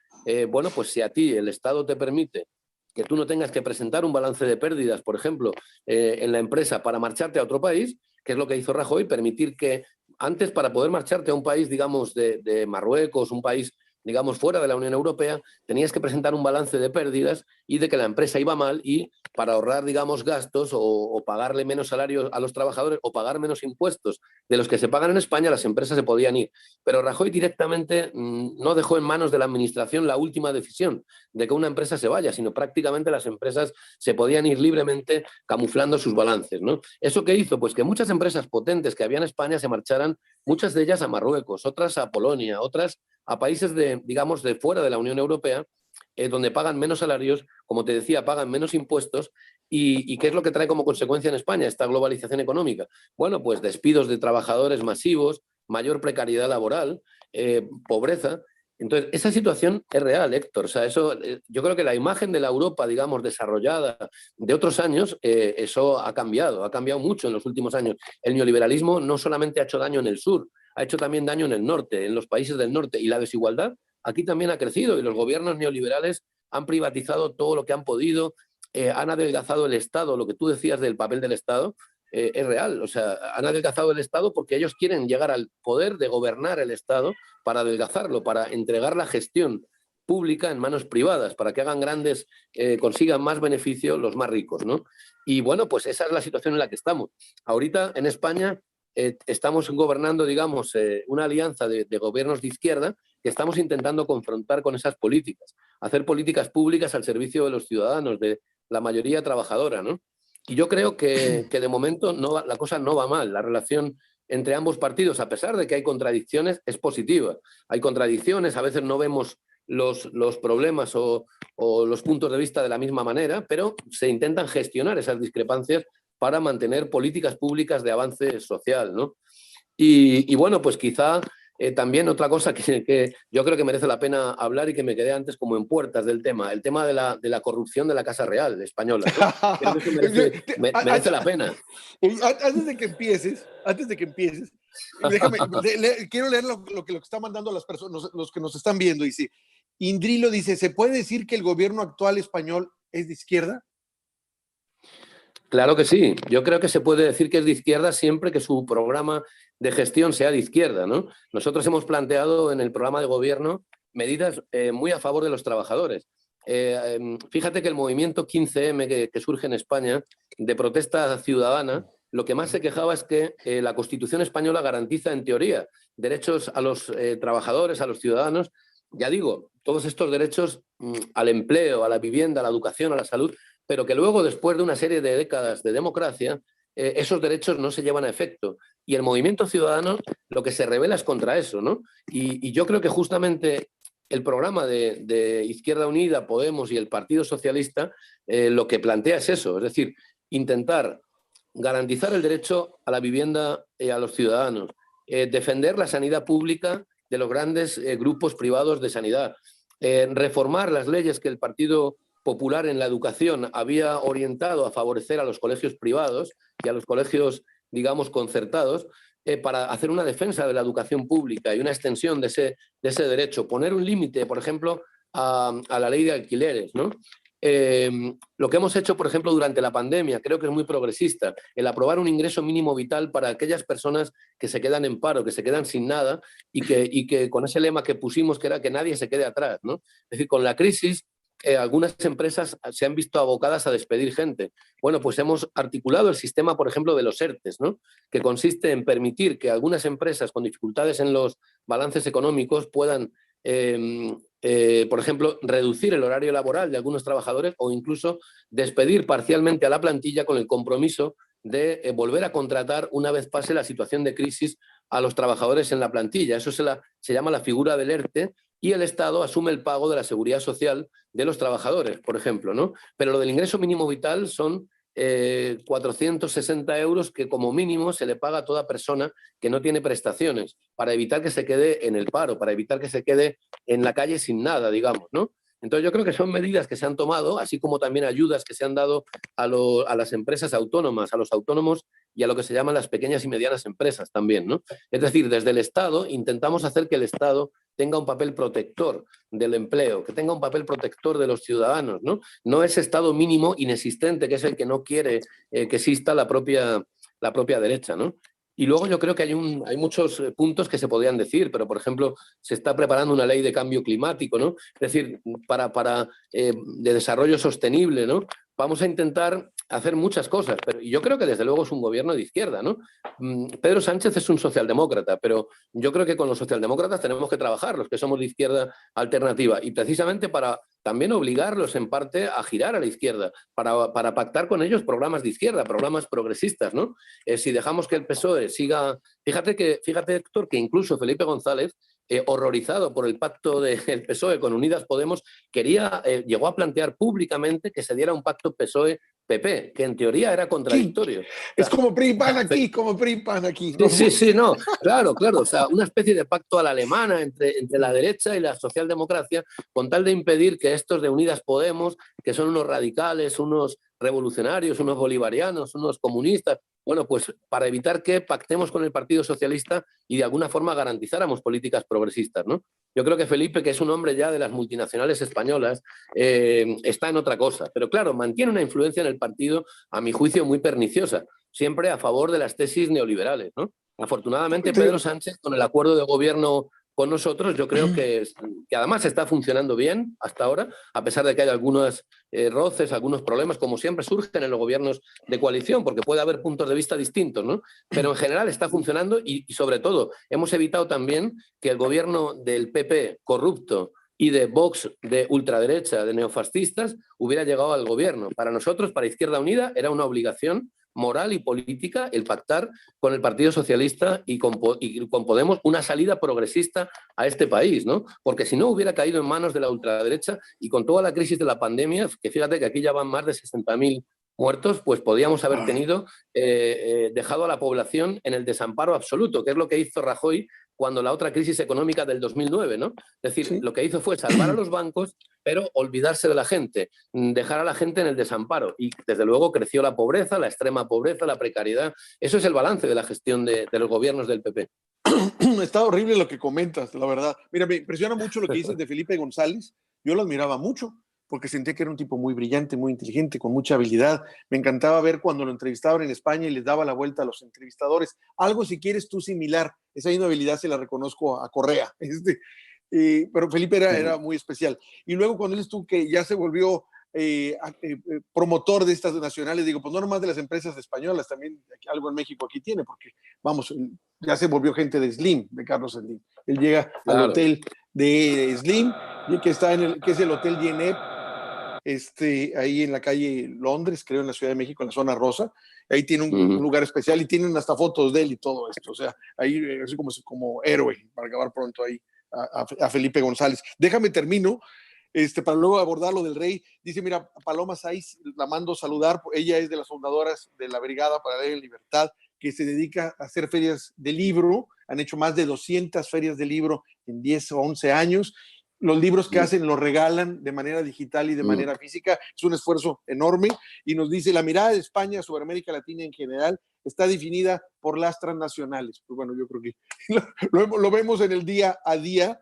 bueno, pues si a ti el Estado te permite que tú no tengas que presentar un balance de pérdidas, por ejemplo, en la empresa para marcharte a otro país, que es lo que hizo Rajoy, permitir que antes, para poder marcharte a un país, digamos, de Marruecos, un país, digamos, fuera de la Unión Europea, tenías que presentar un balance de pérdidas y de que la empresa iba mal, y para ahorrar, digamos, gastos o pagarle menos salarios a los trabajadores o pagar menos impuestos de los que se pagan en España, las empresas se podían ir. Pero Rajoy directamente no dejó en manos de la administración la última decisión de que una empresa se vaya, sino prácticamente las empresas se podían ir libremente camuflando sus balances, ¿no? ¿Eso qué hizo? Pues que muchas empresas potentes que había en España se marcharan, muchas de ellas a Marruecos, otras a Polonia, otras a países digamos, de fuera de la Unión Europea, donde pagan menos salarios, como te decía, pagan menos impuestos. ¿Y qué es lo que trae como consecuencia en España esta globalización económica? Bueno, pues despidos de trabajadores masivos, mayor precariedad laboral, pobreza. Entonces, esa situación es real, Héctor. O sea, yo creo que la imagen de la Europa, digamos, desarrollada de otros años, eso ha cambiado mucho en los últimos años. El neoliberalismo no solamente ha hecho daño en el sur, ha hecho también daño en el norte, en los países del norte. Y la desigualdad aquí también ha crecido, y los gobiernos neoliberales han privatizado todo lo que han podido, han adelgazado el Estado. Lo que tú decías del papel del Estado es real. O sea, han adelgazado el Estado porque ellos quieren llegar al poder de gobernar el Estado para adelgazarlo, para entregar la gestión pública en manos privadas, para que hagan consigan más beneficio los más ricos, ¿no? Y bueno, pues esa es la situación en la que estamos. Ahorita en España estamos gobernando, digamos, una alianza de gobiernos de izquierda que estamos intentando confrontar con esas políticas, hacer políticas públicas al servicio de los ciudadanos, de la mayoría trabajadora, ¿no? Y yo creo que de momento la cosa no va mal. La relación entre ambos partidos, a pesar de que hay contradicciones, es positiva. Hay contradicciones, a veces no vemos los problemas o los puntos de vista de la misma manera, pero se intentan gestionar esas discrepancias para mantener políticas públicas de avance social, ¿no? Y bueno, pues quizá también otra cosa que yo creo que merece la pena hablar y que me quedé antes como en puertas del tema, el tema de la corrupción de la Casa Real española, ¿no? Creo que eso merece la pena. Antes de que empieces, déjame, quiero leer lo que está mandando las personas, los que nos están viendo. Dice, Indrilo dice, ¿se puede decir que el gobierno actual español es de izquierda? Claro que sí. Yo creo que se puede decir que es de izquierda siempre que su programa de gestión sea de izquierda, ¿no? Nosotros hemos planteado en el programa de gobierno medidas muy a favor de los trabajadores. Fíjate que el movimiento 15M que surge en España de protesta ciudadana, lo que más se quejaba es que la Constitución española garantiza, en teoría, derechos a los trabajadores, a los ciudadanos. Ya digo, todos estos derechos al empleo, a la vivienda, a la educación, a la salud, pero que luego, después de una serie de décadas de democracia, esos derechos no se llevan a efecto. Y el movimiento ciudadano lo que se revela es contra eso, ¿no? Y yo creo que justamente el programa de Izquierda Unida, Podemos y el Partido Socialista lo que plantea es eso, es decir, intentar garantizar el derecho a la vivienda a los ciudadanos, defender la sanidad pública de los grandes grupos privados de sanidad, reformar las leyes que el Partido Popular en la educación había orientado a favorecer a los colegios privados y a los colegios, digamos, concertados, para hacer una defensa de la educación pública y una extensión de ese derecho. Poner un límite, por ejemplo, a la ley de alquileres, ¿no? Lo que hemos hecho, por ejemplo, durante la pandemia, creo que es muy progresista, el aprobar un ingreso mínimo vital para aquellas personas que se quedan en paro, que se quedan sin nada y que con ese lema que pusimos, que era que nadie se quede atrás, ¿no? Es decir, con la crisis, algunas empresas se han visto abocadas a despedir gente. Bueno, pues hemos articulado el sistema, por ejemplo, de los ERTES, ¿no? Que consiste en permitir que algunas empresas con dificultades en los balances económicos puedan, por ejemplo, reducir el horario laboral de algunos trabajadores o incluso despedir parcialmente a la plantilla con el compromiso de volver a contratar una vez pase la situación de crisis a los trabajadores en la plantilla. Eso se llama la figura del ERTE, y el Estado asume el pago de la seguridad social de los trabajadores, por ejemplo, ¿no? Pero lo del ingreso mínimo vital son 460 euros que como mínimo se le paga a toda persona que no tiene prestaciones, para evitar que se quede en el paro, para evitar que se quede en la calle sin nada, digamos, ¿no? Entonces yo creo que son medidas que se han tomado, así como también ayudas que se han dado a las empresas autónomas, a los autónomos y a lo que se llaman las pequeñas y medianas empresas también, ¿no? Es decir, desde el Estado intentamos hacer que el Estado tenga un papel protector del empleo, que tenga un papel protector de los ciudadanos, ¿no? No ese Estado mínimo inexistente que es el que no quiere que exista la propia derecha, ¿no? Y luego yo creo que hay muchos puntos que se podrían decir, pero por ejemplo se está preparando una ley de cambio climático, ¿no? Es decir, de desarrollo sostenible, ¿no? Vamos a intentar hacer muchas cosas, pero yo creo que desde luego es un gobierno de izquierda, ¿no? Pedro Sánchez es un socialdemócrata, pero yo creo que con los socialdemócratas tenemos que trabajar, los que somos de izquierda alternativa, y precisamente para también obligarlos en parte a girar a la izquierda, para pactar con ellos programas de izquierda, programas progresistas, ¿no? Si dejamos que el PSOE siga... Fíjate, Héctor, que incluso Felipe González, horrorizado por el pacto del PSOE con Unidas Podemos, llegó a plantear públicamente que se diera un pacto PSOE-PP, que en teoría era contradictorio. Sí. Es como PRI-PAN aquí, como PRI-PAN aquí. ¿No? Sí, no, claro, o sea, una especie de pacto a la alemana entre la derecha y la socialdemocracia, con tal de impedir que estos de Unidas Podemos, que son unos radicales, unos revolucionarios, unos bolivarianos, unos comunistas, bueno, pues para evitar que pactemos con el Partido Socialista y de alguna forma garantizáramos políticas progresistas, ¿no? Yo creo que Felipe, que es un hombre ya de las multinacionales españolas, está en otra cosa. Pero claro, mantiene una influencia en el partido, a mi juicio, muy perniciosa, siempre a favor de las tesis neoliberales, ¿no? Afortunadamente, Pedro Sánchez, con el acuerdo de gobierno con nosotros, yo creo que además está funcionando bien hasta ahora, a pesar de que hay algunos roces, algunos problemas, como siempre surgen en los gobiernos de coalición, porque puede haber puntos de vista distintos, ¿no? Pero en general está funcionando y sobre todo hemos evitado también que el gobierno del PP corrupto y de Vox de ultraderecha, de neofascistas, hubiera llegado al gobierno. Para nosotros, para Izquierda Unida, era una obligación moral y política el pactar con el Partido Socialista y con Podemos una salida progresista a este país, ¿no? Porque si no hubiera caído en manos de la ultraderecha y con toda la crisis de la pandemia, que fíjate que aquí ya van más de 60.000 muertos, pues podíamos haber dejado a la población en el desamparo absoluto, que es lo que hizo Rajoy cuando la otra crisis económica del 2009, ¿no? Es decir, sí, lo que hizo fue salvar a los bancos, pero olvidarse de la gente, dejar a la gente en el desamparo. Y desde luego creció la pobreza, la extrema pobreza, la precariedad. Eso es el balance de la gestión de los gobiernos del PP. Está horrible lo que comentas, la verdad. Mira, me impresiona mucho lo que dices de Felipe González. Yo lo admiraba mucho, porque sentía que era un tipo muy brillante, muy inteligente, con mucha habilidad. Me encantaba ver cuando lo entrevistaban en España y les daba la vuelta a los entrevistadores. Algo, si quieres tú, similar. Esa misma habilidad se la reconozco a Correa. Pero Felipe era muy especial. Y luego cuando dices tú que ya se volvió promotor de estas nacionales, digo, pues no nomás de las empresas españolas, también algo en México aquí tiene, porque vamos, ya se volvió gente de Slim, de Carlos Slim. Él llega al hotel de Slim, que está que es el Hotel Yenep, ahí en la calle Londres, creo, en la Ciudad de México, en la zona rosa. Ahí tiene un lugar especial y tienen hasta fotos de él y todo esto. O sea, ahí así como héroe, para acabar pronto ahí a Felipe González. Déjame termino, para luego abordar lo del rey. Dice, mira, Paloma Saiz, la mando saludar. Ella es de las fundadoras de la Brigada para Leer en Libertad, que se dedica a hacer ferias de libro. Han hecho más de 200 ferias de libro en 10 o 11 años. Los libros que hacen los regalan de manera digital y de manera física. Es un esfuerzo enorme. Y nos dice, la mirada de España sobre América Latina en general está definida por las transnacionales. Pues bueno, yo creo que lo vemos en el día a día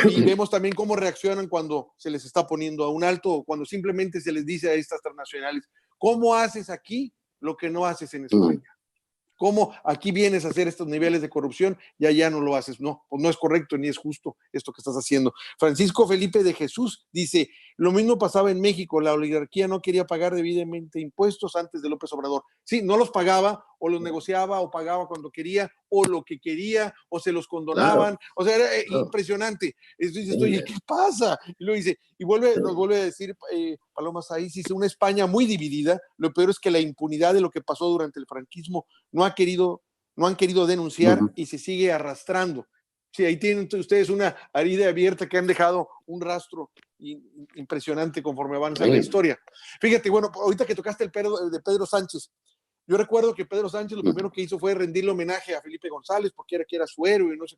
y vemos también cómo reaccionan cuando se les está poniendo a un alto o cuando simplemente se les dice a estas transnacionales, ¿cómo haces aquí lo que no haces en España? ¿Cómo aquí vienes a hacer estos niveles de corrupción y allá no lo haces? No, pues no es correcto ni es justo esto que estás haciendo. Francisco Felipe de Jesús dice, lo mismo pasaba en México, la oligarquía no quería pagar debidamente impuestos antes de López Obrador. Sí, no los pagaba o los negociaba o pagaba cuando quería o lo que quería o se los condonaban. Claro. O sea, era impresionante. Dices, oye, ¿qué pasa? Y luego dice, nos vuelve a decir Paloma Saiz, dice, una España muy dividida. Lo peor es que la impunidad de lo que pasó durante el franquismo no han querido denunciar y se sigue arrastrando. Sí, ahí tienen ustedes una herida abierta que han dejado un rastro impresionante conforme avanza la historia. Fíjate, bueno, ahorita que tocaste el de Pedro Sánchez, yo recuerdo que Pedro Sánchez lo primero que hizo fue rendirle homenaje a Felipe González porque era su héroe y no sé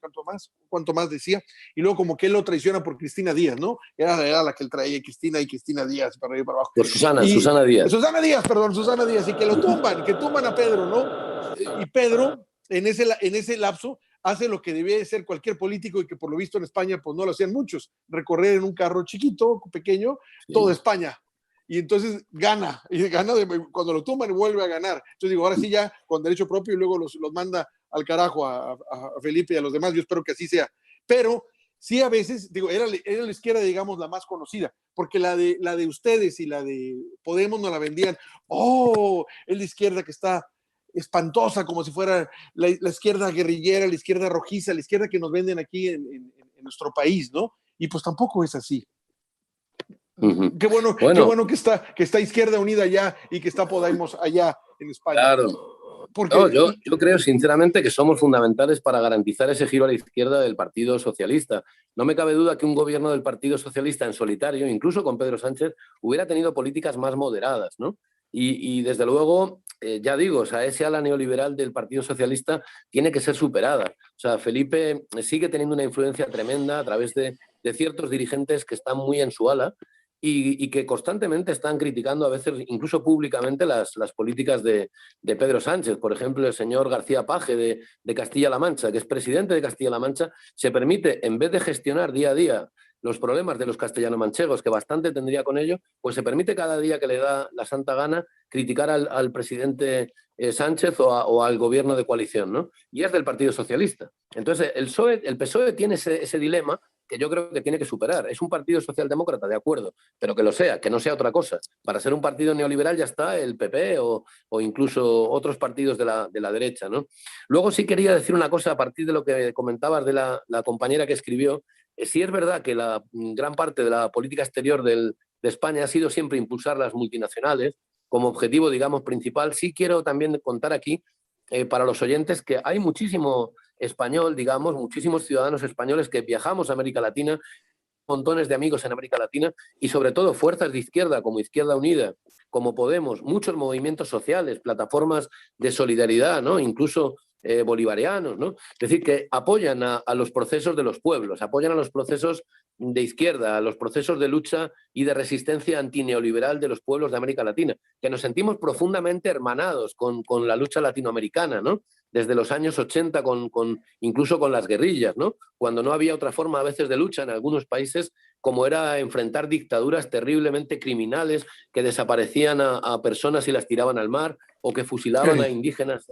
cuánto más decía, y luego como que él lo traiciona por Cristina Díaz, ¿no? Era la que él traía, Cristina y Cristina Díaz, para arriba y para abajo. Por Susana Díaz. Susana Díaz, y que lo tumban a Pedro, ¿no? Y Pedro, en ese lapso, hace lo que debía de ser cualquier político y que por lo visto en España pues no lo hacían muchos, recorrer en un carro chiquito, pequeño, toda España. Y entonces gana cuando lo tumban vuelve a ganar. Entonces digo, ahora sí ya con derecho propio y luego los manda al carajo a Felipe y a los demás. Yo espero que así sea. Pero sí a veces, digo, era la izquierda, digamos, la más conocida, porque la de ustedes y la de Podemos no la vendían. Es la izquierda que está espantosa, como si fuera la izquierda guerrillera, la izquierda rojiza, la izquierda que nos venden aquí en nuestro país, ¿no? Y pues tampoco es así. Qué bueno que está Izquierda Unida allá y que está Podemos allá en España. Claro. Porque... No, yo creo sinceramente que somos fundamentales para garantizar ese giro a la izquierda del Partido Socialista. No me cabe duda que un gobierno del Partido Socialista en solitario, incluso con Pedro Sánchez, hubiera tenido políticas más moderadas, ¿no? Y desde luego, ya digo, o sea, ese ala neoliberal del Partido Socialista tiene que ser superada. O sea, Felipe sigue teniendo una influencia tremenda a través de ciertos dirigentes que están muy en su ala y que constantemente están criticando a veces, incluso públicamente, las políticas de Pedro Sánchez. Por ejemplo, el señor García Page de Castilla-La Mancha, que es presidente de Castilla-La Mancha, se permite, en vez de gestionar día a día los problemas de los castellano-manchegos, que bastante tendría con ello, pues se permite cada día que le da la santa gana criticar al presidente Sánchez o al gobierno de coalición, ¿no? Y es del Partido Socialista. Entonces, el PSOE tiene ese dilema que yo creo que tiene que superar. Es un partido socialdemócrata, de acuerdo, pero que lo sea, que no sea otra cosa. Para ser un partido neoliberal ya está el PP o incluso otros partidos de la derecha, ¿no? Luego sí quería decir una cosa a partir de lo que comentabas de la compañera que escribió. Sí es verdad que la gran parte de la política exterior de España ha sido siempre impulsar las multinacionales como objetivo, digamos, principal. Sí quiero también contar aquí para los oyentes que hay muchísimo español, digamos, muchísimos ciudadanos españoles que viajamos a América Latina, montones de amigos en América Latina y sobre todo fuerzas de izquierda como Izquierda Unida, como Podemos, muchos movimientos sociales, plataformas de solidaridad, ¿no? Incluso bolivarianos, ¿no? Es decir, que apoyan a los procesos de los pueblos, apoyan a los procesos de izquierda, a los procesos de lucha y de resistencia antineoliberal de los pueblos de América Latina, que nos sentimos profundamente hermanados con la lucha latinoamericana, ¿no? Desde los años 80, incluso con las guerrillas, ¿no? Cuando no había otra forma a veces de lucha en algunos países, como era enfrentar dictaduras terriblemente criminales que desaparecían a personas y las tiraban al mar, o que fusilaban a indígenas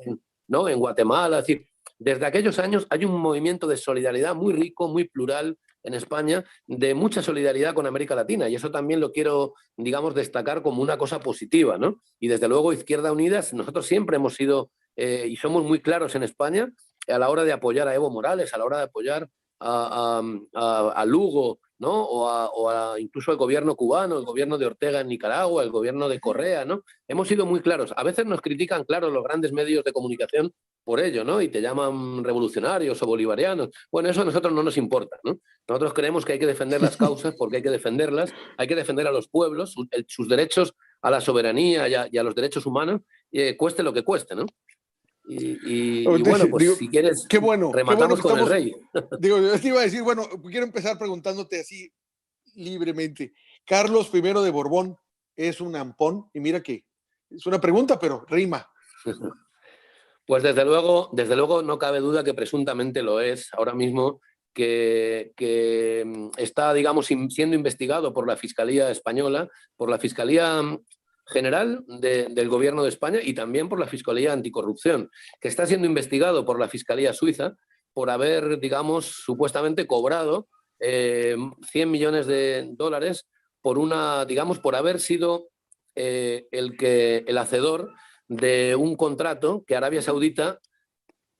¿no? En Guatemala. Es decir, desde aquellos años hay un movimiento de solidaridad muy rico, muy plural en España, de mucha solidaridad con América Latina, y eso también lo quiero, digamos, destacar como una cosa positiva, ¿no? Y desde luego Izquierda Unida, nosotros siempre hemos sido y somos muy claros en España a la hora de apoyar a Evo Morales, a la hora de apoyar a Lugo, ¿no? Incluso al gobierno cubano, el gobierno de Ortega en Nicaragua, el gobierno de Correa, ¿no? Hemos sido muy claros. A veces nos critican, claro, los grandes medios de comunicación por ello, ¿no? Y te llaman revolucionarios o bolivarianos. Bueno, eso a nosotros no nos importa, ¿no? Nosotros creemos que hay que defender las causas porque hay que defenderlas, hay que defender a los pueblos, sus derechos a la soberanía y a los derechos humanos, cueste lo que cueste, ¿no? Y bueno, pues digo, si quieres, qué bueno rematamos que con el estamos, rey. digo, yo te iba a decir, bueno, quiero empezar preguntándote así libremente. Carlos I de Borbón es un ampón, y mira que es una pregunta, pero rima. Pues desde luego no cabe duda que presuntamente lo es ahora mismo, que está, digamos, siendo investigado por la Fiscalía Española, por la Fiscalía General del Gobierno de España y también por la Fiscalía Anticorrupción, que está siendo investigado por la Fiscalía Suiza por haber, digamos, supuestamente cobrado 100 millones de dólares por haber sido el hacedor de un contrato que Arabia Saudita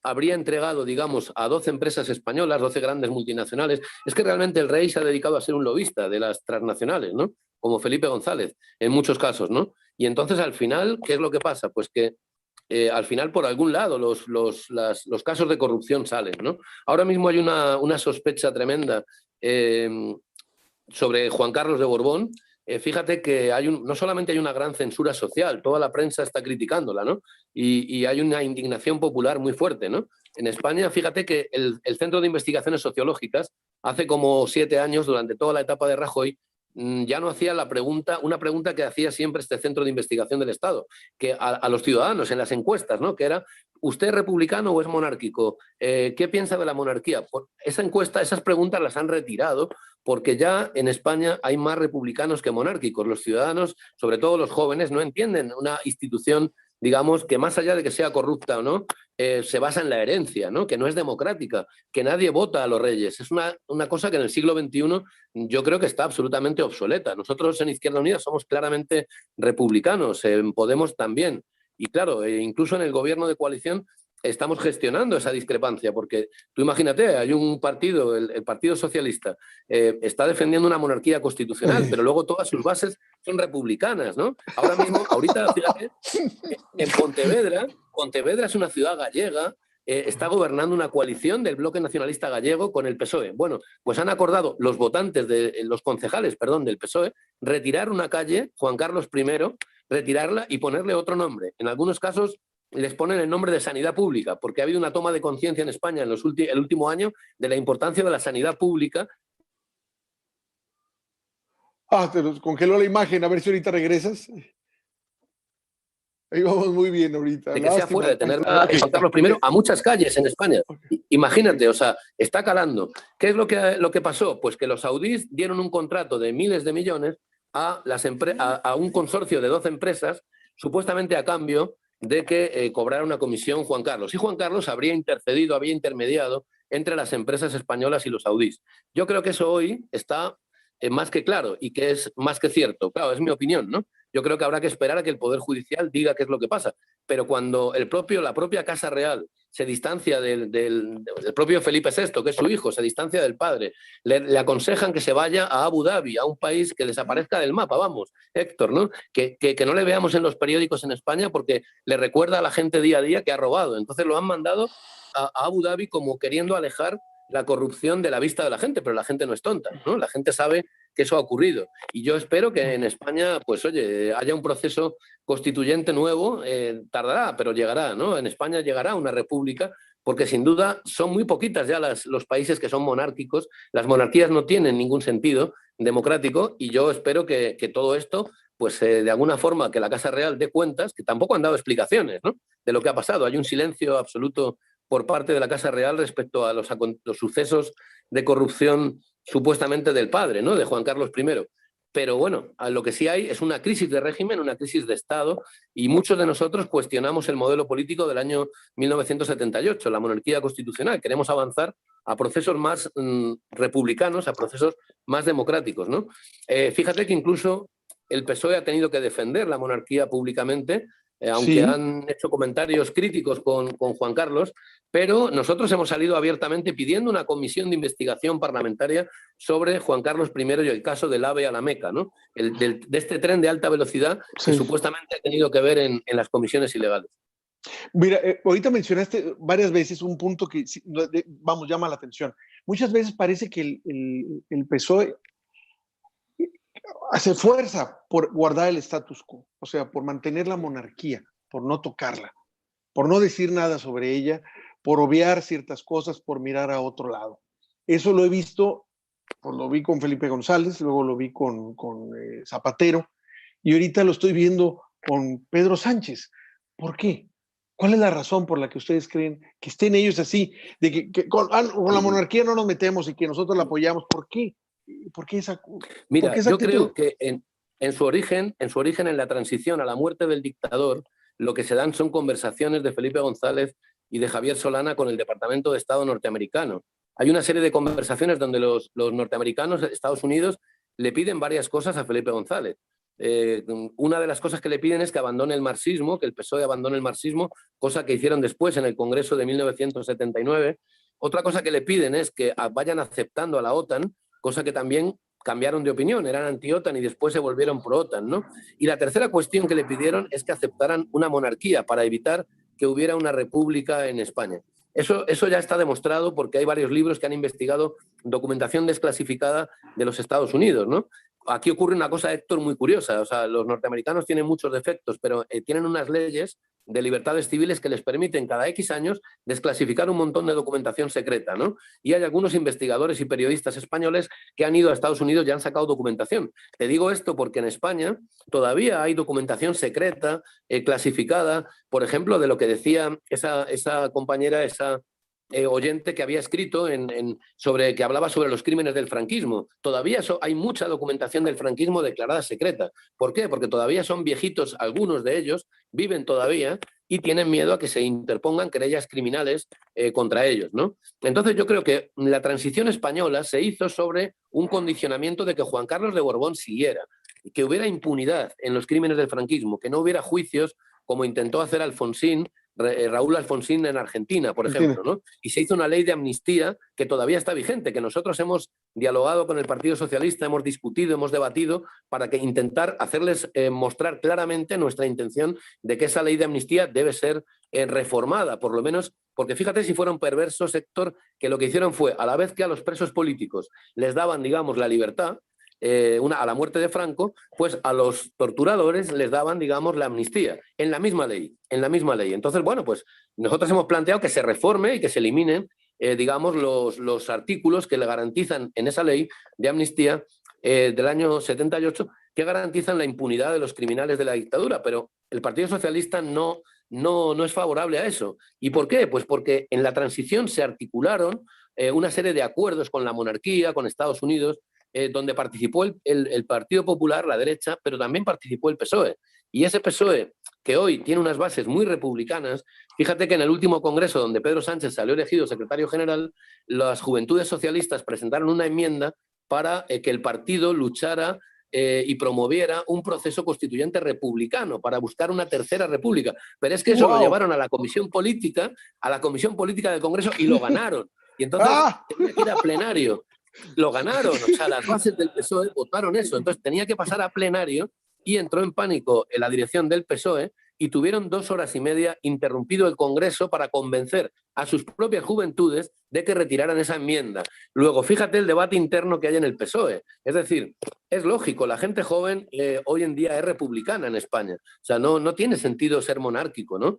habría entregado, digamos, a 12 empresas españolas, 12 grandes multinacionales. Es que realmente el rey se ha dedicado a ser un lobista de las transnacionales, ¿no? Como Felipe González, en muchos casos, ¿no? Y entonces, al final, ¿qué es lo que pasa? Pues que al final, por algún lado, los casos de corrupción salen, ¿no? Ahora mismo hay una sospecha tremenda sobre Juan Carlos de Borbón. Fíjate que no solamente hay una gran censura social, toda la prensa está criticándola, ¿no? Y hay una indignación popular muy fuerte, ¿no? En España, fíjate que el Centro de Investigaciones Sociológicas, hace como 7 años, durante toda la etapa de Rajoy, ya no hacía una pregunta que hacía siempre este Centro de Investigación del Estado, que a los ciudadanos en las encuestas, ¿no? Que era, ¿usted es republicano o es monárquico? ¿Qué piensa de la monarquía? Esa encuesta, esas preguntas las han retirado porque ya en España hay más republicanos que monárquicos. Los ciudadanos, sobre todo los jóvenes, no entienden una institución, digamos, que más allá de que sea corrupta o no, se basa en la herencia, ¿no? Que no es democrática, que nadie vota a los reyes. Es una cosa que en el siglo XXI yo creo que está absolutamente obsoleta. Nosotros en Izquierda Unida somos claramente republicanos, en Podemos también. Y claro, incluso en el gobierno de coalición estamos gestionando esa discrepancia, porque tú imagínate, hay un partido, el Partido Socialista, está defendiendo una monarquía constitucional, pero luego todas sus bases son republicanas, ¿no? Ahorita, fíjate, en Pontevedra es una ciudad gallega, está gobernando una coalición del bloque nacionalista gallego con el PSOE. Bueno, pues han acordado los concejales, del PSOE, retirar una calle, Juan Carlos I, retirarla y ponerle otro nombre. En algunos casos les ponen el nombre de sanidad pública, porque ha habido una toma de conciencia en España en el último año de la importancia de la sanidad pública. Te nos congeló la imagen, a ver si ahorita regresas. Ahí vamos muy bien ahorita. De que sea fuera de tener Juan Carlos I a muchas calles en España. Imagínate, o sea, está calando. ¿Qué es lo que pasó? Pues que los saudíes dieron un contrato de miles de millones a un consorcio de 12 empresas, supuestamente a cambio de que cobrara una comisión Juan Carlos. Y Juan Carlos habría intermediado entre las empresas españolas y los saudíes. Yo creo que eso hoy está más que claro y que es más que cierto. Claro, es mi opinión, ¿no? Yo creo que habrá que esperar a que el Poder Judicial diga qué es lo que pasa. Pero cuando la propia Casa Real se distancia del propio Felipe VI, que es su hijo, se distancia del padre, le aconsejan que se vaya a Abu Dhabi, a un país que desaparezca del mapa, vamos, Héctor, ¿no? Que no le veamos en los periódicos en España porque le recuerda a la gente día a día que ha robado. Entonces lo han mandado a Abu Dhabi como queriendo alejar la corrupción de la vista de la gente, pero la gente no es tonta, ¿no? La gente sabe que eso ha ocurrido. Y yo espero que en España, pues oye, haya un proceso constituyente nuevo, tardará, pero llegará, ¿no? En España llegará una república, porque sin duda son muy poquitas ya los países que son monárquicos, las monarquías no tienen ningún sentido democrático, y yo espero que todo esto, pues de alguna forma que la Casa Real dé cuentas, que tampoco han dado explicaciones, ¿no? De lo que ha pasado. Hay un silencio absoluto por parte de la Casa Real respecto a los sucesos de corrupción supuestamente del padre, ¿no? De Juan Carlos I. Pero bueno, lo que sí hay es una crisis de régimen, una crisis de Estado, y muchos de nosotros cuestionamos el modelo político del año 1978, la monarquía constitucional. Queremos avanzar a procesos más republicanos, a procesos más democráticos, ¿no? Fíjate que incluso el PSOE ha tenido que defender la monarquía públicamente aunque Sí. han hecho comentarios críticos con Juan Carlos, pero nosotros hemos salido abiertamente pidiendo una comisión de investigación parlamentaria sobre Juan Carlos I y el caso del AVE a la Meca, ¿no? De este tren de alta velocidad que Sí. supuestamente ha tenido que ver en las comisiones ilegales. Mira, ahorita mencionaste varias veces un punto que, vamos, llama la atención. Muchas veces parece que el PSOE hace fuerza por guardar el status quo, o sea, por mantener la monarquía, por no tocarla, por no decir nada sobre ella, por obviar ciertas cosas, por mirar a otro lado. Eso lo he visto, pues lo vi con Felipe González, luego lo vi con Zapatero, y ahorita lo estoy viendo con Pedro Sánchez. ¿Por qué? ¿Cuál es la razón por la que ustedes creen que estén ellos así, de que con la monarquía no nos metemos y que nosotros la apoyamos? ¿Por qué? ¿Por qué esa Mira, yo actitud? creo que en su origen, en la transición a la muerte del dictador, lo que se dan son conversaciones de Felipe González y de Javier Solana con el Departamento de Estado norteamericano. Hay una serie de conversaciones donde los norteamericanos, Estados Unidos, le piden varias cosas a Felipe González. Una de las cosas que le piden es que abandone el marxismo, que el PSOE abandone el marxismo, cosa que hicieron después en el Congreso de 1979. Otra cosa que le piden es que vayan aceptando a la OTAN, cosa que también cambiaron de opinión, eran anti-OTAN y después se volvieron pro-OTAN, ¿no? Y la tercera cuestión que le pidieron es que aceptaran una monarquía para evitar que hubiera una república en España. Eso ya está demostrado porque hay varios libros que han investigado documentación desclasificada de los Estados Unidos, ¿no? Aquí ocurre una cosa, Héctor, muy curiosa. O sea, los norteamericanos tienen muchos defectos, pero tienen unas leyes de libertades civiles que les permiten cada X años desclasificar un montón de documentación secreta, ¿no? Y hay algunos investigadores y periodistas españoles que han ido a Estados Unidos y han sacado documentación. Te digo esto porque en España todavía hay documentación secreta, clasificada, por ejemplo, de lo que decía esa compañera, esa oyente que había escrito que hablaba sobre los crímenes del franquismo. Todavía hay mucha documentación del franquismo declarada secreta. ¿Por qué? Porque todavía son viejitos, algunos de ellos viven todavía y tienen miedo a que se interpongan querellas criminales contra ellos, ¿no? Entonces yo creo que la transición española se hizo sobre un condicionamiento de que Juan Carlos de Borbón siguiera, que hubiera impunidad en los crímenes del franquismo, que no hubiera juicios como intentó hacer Alfonsín, Raúl Alfonsín en Argentina, por ejemplo, ¿no? Y se hizo una ley de amnistía que todavía está vigente, que nosotros hemos dialogado con el Partido Socialista, hemos discutido, hemos debatido para que intentar hacerles mostrar claramente nuestra intención de que esa ley de amnistía debe ser reformada, por lo menos, porque fíjate si fueron perversos, Héctor, que lo que hicieron fue, a la vez que a los presos políticos les daban, digamos, la libertad, a la muerte de Franco, pues a los torturadores les daban, digamos, la amnistía, en la misma ley, en la misma ley. Entonces, bueno, pues nosotros hemos planteado que se reforme y que se eliminen, digamos, los artículos que le garantizan en esa ley de amnistía del año 78, que garantizan la impunidad de los criminales de la dictadura, pero el Partido Socialista no es favorable a eso. ¿Y por qué? Pues porque en la transición se articularon una serie de acuerdos con la monarquía, con Estados Unidos, donde participó el Partido Popular, la derecha, pero también participó el PSOE. Y ese PSOE, que hoy tiene unas bases muy republicanas, fíjate que en el último congreso donde Pedro Sánchez salió elegido secretario general, las juventudes socialistas presentaron una enmienda para que el partido luchara y promoviera un proceso constituyente republicano para buscar una tercera república. Pero es que eso lo llevaron a la comisión política del Congreso y lo ganaron. Y entonces tenía que ir a plenario. Lo ganaron, o sea, las bases del PSOE votaron eso, entonces tenía que pasar a plenario y entró en pánico en la dirección del PSOE y tuvieron 2 horas y media interrumpido el Congreso para convencer a sus propias juventudes de que retiraran esa enmienda. Luego, fíjate el debate interno que hay en el PSOE. Es decir, es lógico, la gente joven hoy en día es republicana en España. O sea, no tiene sentido ser monárquico, ¿no?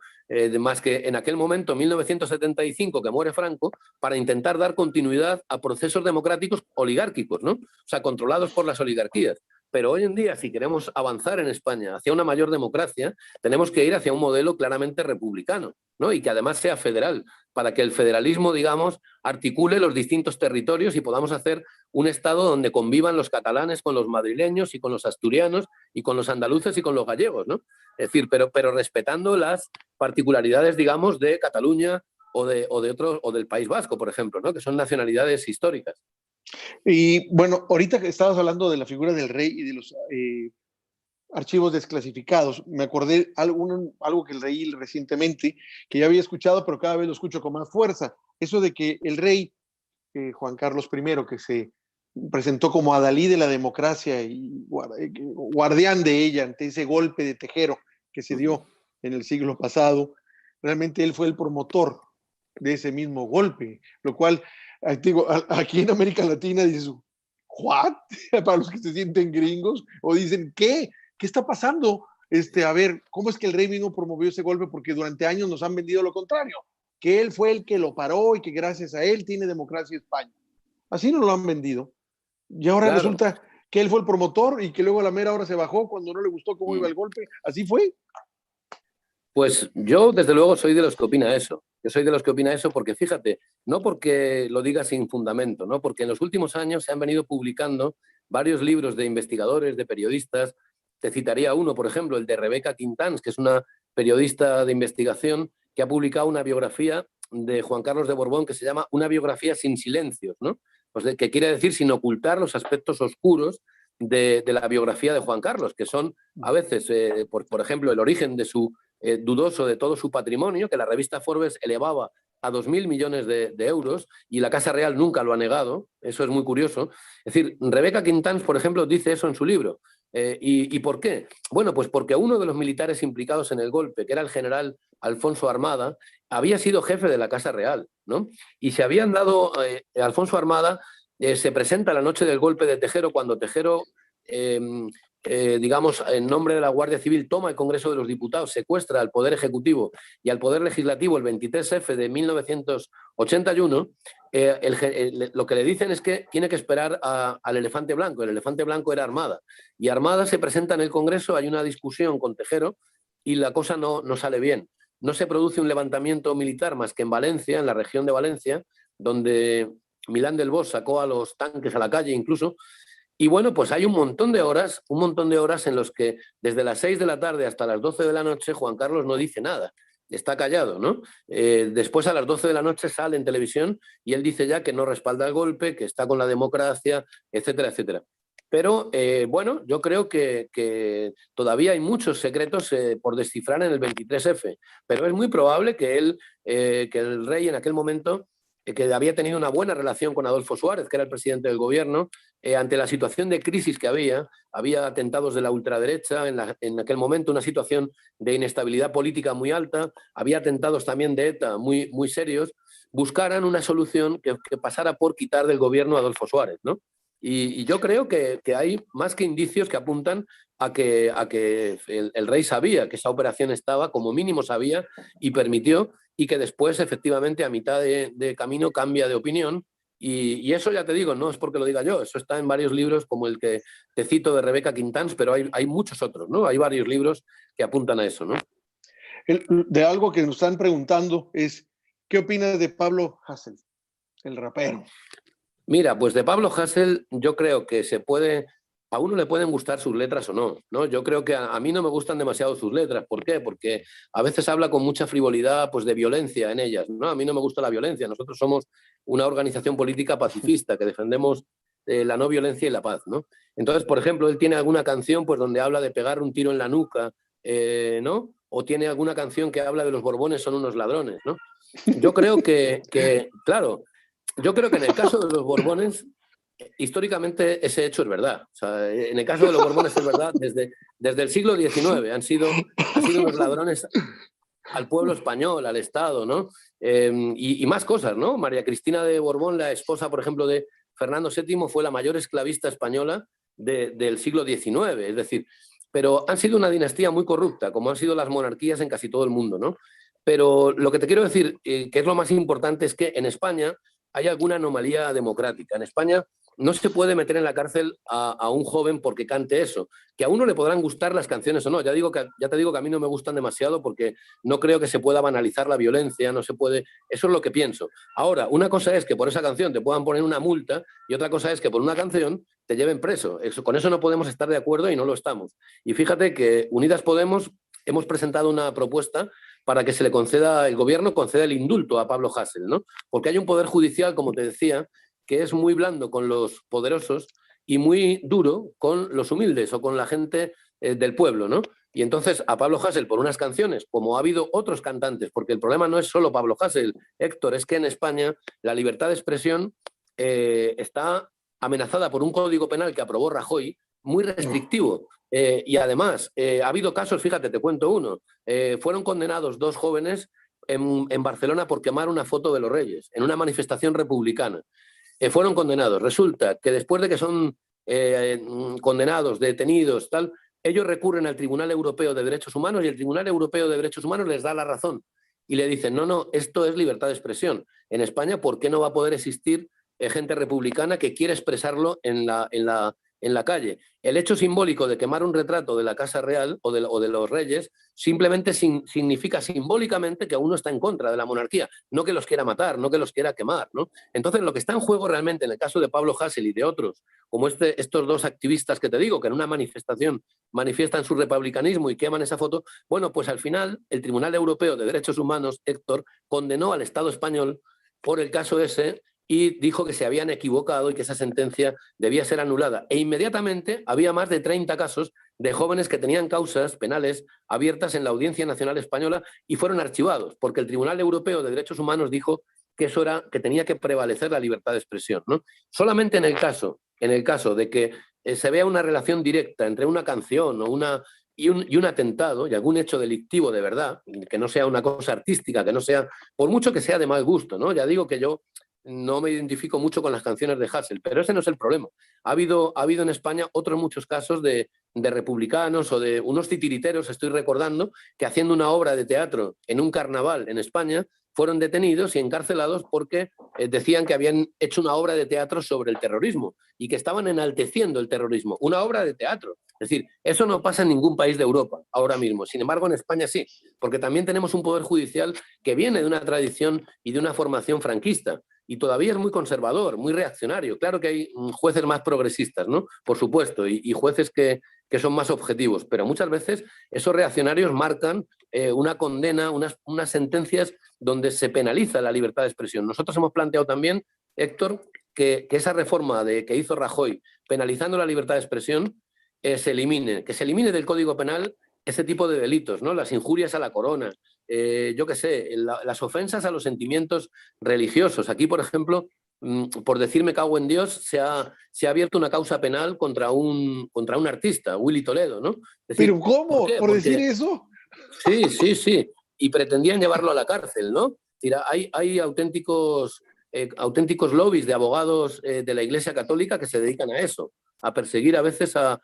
Más que en aquel momento, 1975, que muere Franco, para intentar dar continuidad a procesos democráticos oligárquicos, ¿no? O sea, controlados por las oligarquías. Pero hoy en día, si queremos avanzar en España hacia una mayor democracia, tenemos que ir hacia un modelo claramente republicano, ¿no? Y que además sea federal, para que el federalismo, digamos, articule los distintos territorios y podamos hacer un Estado donde convivan los catalanes con los madrileños y con los asturianos y con los andaluces y con los gallegos, ¿no? Es decir, pero respetando las particularidades, digamos, de Cataluña o del País Vasco, por ejemplo, ¿no? Que son nacionalidades históricas. Y bueno, ahorita que estabas hablando de la figura del rey y de los archivos desclasificados. Me acordé algo que leí recientemente, que ya había escuchado, pero cada vez lo escucho con más fuerza. Eso de que el rey Juan Carlos I, que se presentó como adalid de la democracia y guardián de ella ante ese golpe de tejero que se dio en el siglo pasado, realmente él fue el promotor de ese mismo golpe, lo cual, digo, aquí en América Latina dices, ¿what? Para los que se sienten gringos, o dicen, ¿qué? ¿Qué está pasando? A ver, ¿cómo es que el rey mismo promovió ese golpe? Porque durante años nos han vendido lo contrario, que él fue el que lo paró y que gracias a él tiene democracia España. Así nos lo han vendido. Y ahora resulta que él fue el promotor y que luego a la mera hora se bajó cuando no le gustó cómo iba el golpe. Así fue. Pues yo, desde luego, soy de los que opina eso. Yo soy de los que opina eso porque, fíjate, no porque lo diga sin fundamento, ¿no? Porque en los últimos años se han venido publicando varios libros de investigadores, de periodistas. Te citaría uno, por ejemplo, el de Rebeca Quintans, que es una periodista de investigación que ha publicado una biografía de Juan Carlos de Borbón que se llama Una biografía sin silencios, ¿no? Pues que quiere decir sin ocultar los aspectos oscuros de la biografía de Juan Carlos, que son a veces, por ejemplo, el origen de su dudoso de todo su patrimonio, que la revista Forbes elevaba a 2.000 millones de euros y la Casa Real nunca lo ha negado. Eso es muy curioso. Es decir, Rebeca Quintans, por ejemplo, dice eso en su libro. ¿Y por qué? Bueno, pues porque uno de los militares implicados en el golpe, que era el general Alfonso Armada, había sido jefe de la Casa Real, ¿no? Y se habían dado, Alfonso Armada se presenta la noche del golpe de Tejero, cuando Tejero, digamos, en nombre de la Guardia Civil, toma el Congreso de los Diputados, secuestra al Poder Ejecutivo y al Poder Legislativo el 23F de 1981, lo que le dicen es que tiene que esperar al elefante blanco. El elefante blanco era Armada. Y Armada se presenta en el Congreso, hay una discusión con Tejero y la cosa no sale bien. No se produce un levantamiento militar más que en Valencia, en la región de Valencia, donde Milán del Bosch sacó a los tanques a la calle incluso. Y bueno, pues hay un montón de horas en los que desde las 6 de la tarde hasta las 12 de la noche Juan Carlos no dice nada, está callado, ¿no? Después a las 12 de la noche sale en televisión y él dice ya que no respalda el golpe, que está con la democracia, etcétera, etcétera. Pero bueno, yo creo que todavía hay muchos secretos por descifrar en el 23F, pero es muy probable que el rey en aquel momento, que había tenido una buena relación con Adolfo Suárez, que era el presidente del gobierno, ante la situación de crisis que había atentados de la ultraderecha en aquel momento, una situación de inestabilidad política muy alta, había atentados también de ETA muy, muy serios, buscaran una solución que pasara por quitar del gobierno a Adolfo Suárez, ¿no? Y yo creo que hay más que indicios que apuntan a que el rey sabía que esa operación estaba, como mínimo sabía, y permitió, y que después, efectivamente, a mitad de camino cambia de opinión. Y eso, ya te digo, no es porque lo diga yo, eso está en varios libros como el que te cito de Rebeca Quintans, pero hay muchos otros, ¿no? Hay varios libros que apuntan a eso, ¿no? De algo que nos están preguntando es, ¿qué opinas de Pablo Hasél, el rapero? Mira, pues de Pablo Hasél yo creo que a uno le pueden gustar sus letras o no, ¿no? Yo creo que a mí no me gustan demasiado sus letras. ¿Por qué? Porque a veces habla con mucha frivolidad, pues de violencia en ellas, ¿no? A mí no me gusta la violencia. Nosotros somos una organización política pacifista que defendemos la no violencia y la paz, ¿no? Entonces, por ejemplo, él tiene alguna canción pues donde habla de pegar un tiro en la nuca, ¿no? O tiene alguna canción que habla de los Borbones son unos ladrones, ¿no? Yo creo claro, yo creo que en el caso de los Borbones, históricamente ese hecho es verdad. O sea, en el caso de los Borbones es verdad, desde el siglo XIX han sido unos ladrones al pueblo español, al Estado, ¿no? Y más cosas, ¿no? María Cristina de Borbón, la esposa, por ejemplo, de Fernando VII, fue la mayor esclavista española del siglo XIX, es decir, pero han sido una dinastía muy corrupta, como han sido las monarquías en casi todo el mundo, ¿no? Pero lo que te quiero decir, que es lo más importante, es que en España hay alguna anomalía democrática. En España no se puede meter en la cárcel a un joven porque cante eso. Que a uno le podrán gustar las canciones o no. Ya te digo que a mí no me gustan demasiado porque no creo que se pueda banalizar la violencia, no se puede. Eso es lo que pienso. Ahora, una cosa es que por esa canción te puedan poner una multa y otra cosa es que por una canción te lleven preso. Con eso no podemos estar de acuerdo y no lo estamos. Y fíjate que Unidas Podemos hemos presentado una propuesta para que el gobierno conceda el indulto a Pablo Hasél, ¿no? Porque hay un poder judicial, como te decía, que es muy blando con los poderosos y muy duro con los humildes o con la gente del pueblo, ¿no? Y entonces a Pablo Hasél por unas canciones, como ha habido otros cantantes, porque el problema no es solo Pablo Hasél, Héctor, es que en España la libertad de expresión está amenazada por un código penal que aprobó Rajoy muy restrictivo. Y además, ha habido casos, fíjate, te cuento uno, fueron condenados 2 jóvenes en Barcelona por quemar una foto de los Reyes en una manifestación republicana. Fueron condenados. Resulta que después de que son condenados, detenidos, tal, ellos recurren al Tribunal Europeo de Derechos Humanos y el Tribunal Europeo de Derechos Humanos les da la razón y le dicen, no, no, esto es libertad de expresión. En España, ¿por qué no va a poder existir gente republicana que quiere expresarlo en la calle? El hecho simbólico de quemar un retrato de la Casa Real o de los reyes simplemente significa simbólicamente que uno está en contra de la monarquía, no que los quiera matar, no que los quiera quemar, ¿no? Entonces, lo que está en juego realmente en el caso de Pablo Hasél y de otros, como estos 2 activistas que te digo, que en una manifestación manifiestan su republicanismo y queman esa foto, bueno, pues al final el Tribunal Europeo de Derechos Humanos, Héctor, condenó al Estado español por el caso ese y dijo que se habían equivocado y que esa sentencia debía ser anulada. E inmediatamente había más de 30 casos de jóvenes que tenían causas penales abiertas en la Audiencia Nacional Española y fueron archivados, porque el Tribunal Europeo de Derechos Humanos dijo que eso era, que tenía que prevalecer la libertad de expresión, ¿no? Solamente en el caso de que se vea una relación directa entre una canción o y un atentado y algún hecho delictivo de verdad, que no sea una cosa artística, que no sea, por mucho que sea de mal gusto, ¿no? Ya digo que yo no me identifico mucho con las canciones de Hasél, pero ese no es el problema. Ha habido en España otros muchos casos de republicanos o de unos titiriteros, estoy recordando, que haciendo una obra de teatro en un carnaval en España fueron detenidos y encarcelados porque decían que habían hecho una obra de teatro sobre el terrorismo y que estaban enalteciendo el terrorismo. Una obra de teatro. Es decir, eso no pasa en ningún país de Europa ahora mismo. Sin embargo, en España sí, porque también tenemos un poder judicial que viene de una tradición y de una formación franquista. Y todavía es muy conservador, muy reaccionario. Claro que hay jueces más progresistas, ¿no? Por supuesto, y jueces que son más objetivos, pero muchas veces esos reaccionarios marcan una condena, unas sentencias donde se penaliza la libertad de expresión. Nosotros hemos planteado también, Héctor, que esa reforma que hizo Rajoy, penalizando la libertad de expresión, se elimine, que se elimine del Código Penal ese tipo de delitos, ¿no? Las injurias a la corona, yo qué sé, las ofensas a los sentimientos religiosos. Aquí, por ejemplo, por decir me cago en Dios, se ha abierto una causa penal contra un artista, Willy Toledo, ¿no? Es decir, ¿pero cómo? ¿Por qué? ¿Por decir eso? Sí, sí, sí. Y pretendían llevarlo a la cárcel, ¿no? Hay auténticos lobbies de abogados de la Iglesia Católica que se dedican a eso, a perseguir a veces a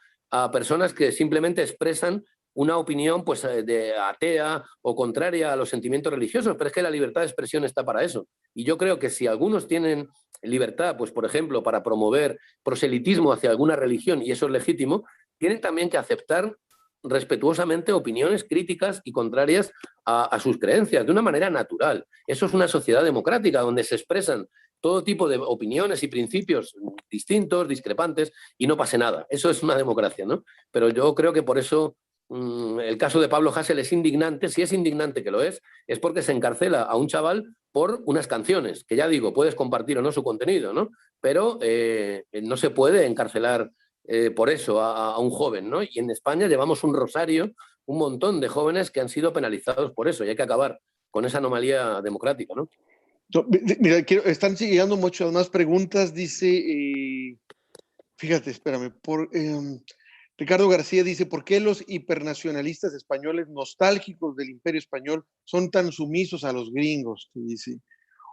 personas que simplemente expresan una opinión pues, de atea o contraria a los sentimientos religiosos, pero es que la libertad de expresión está para eso. Y yo creo que si algunos tienen libertad, pues por ejemplo, para promover proselitismo hacia alguna religión, y eso es legítimo, tienen también que aceptar respetuosamente opiniones críticas y contrarias a sus creencias, de una manera natural. Eso es una sociedad democrática donde se expresan todo tipo de opiniones y principios distintos, discrepantes, y no pase nada. Eso es una democracia, ¿no? Pero yo creo que por eso el caso de Pablo Hasél es indignante. Si es indignante, que lo es porque se encarcela a un chaval por unas canciones, que ya digo, puedes compartir o no su contenido, ¿no? Pero no se puede encarcelar por eso a un joven, ¿no? Y en España llevamos un rosario, un montón de jóvenes que han sido penalizados por eso, y hay que acabar con esa anomalía democrática, ¿no? Mira, están llegando muchas más preguntas, dice, fíjate, espérame, Ricardo García dice, ¿por qué los hipernacionalistas españoles nostálgicos del Imperio Español son tan sumisos a los gringos? Dice.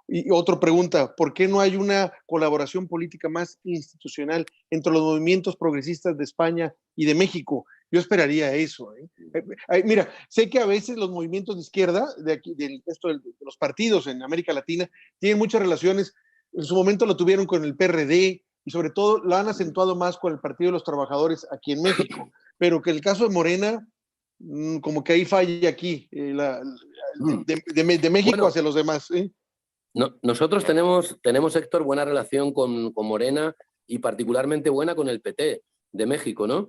Y otra pregunta, ¿por qué no hay una colaboración política más institucional entre los movimientos progresistas de España y de México? Yo esperaría eso. Mira, sé que a veces los movimientos de izquierda, de los partidos en América Latina, tienen muchas relaciones. En su momento lo tuvieron con el PRD y sobre todo lo han acentuado más con el Partido de los Trabajadores aquí en México. Pero que el caso de Morena, como que ahí falla aquí, de México hacia los demás. No, nosotros tenemos, Héctor, buena relación con Morena y particularmente buena con el PT de México, ¿no?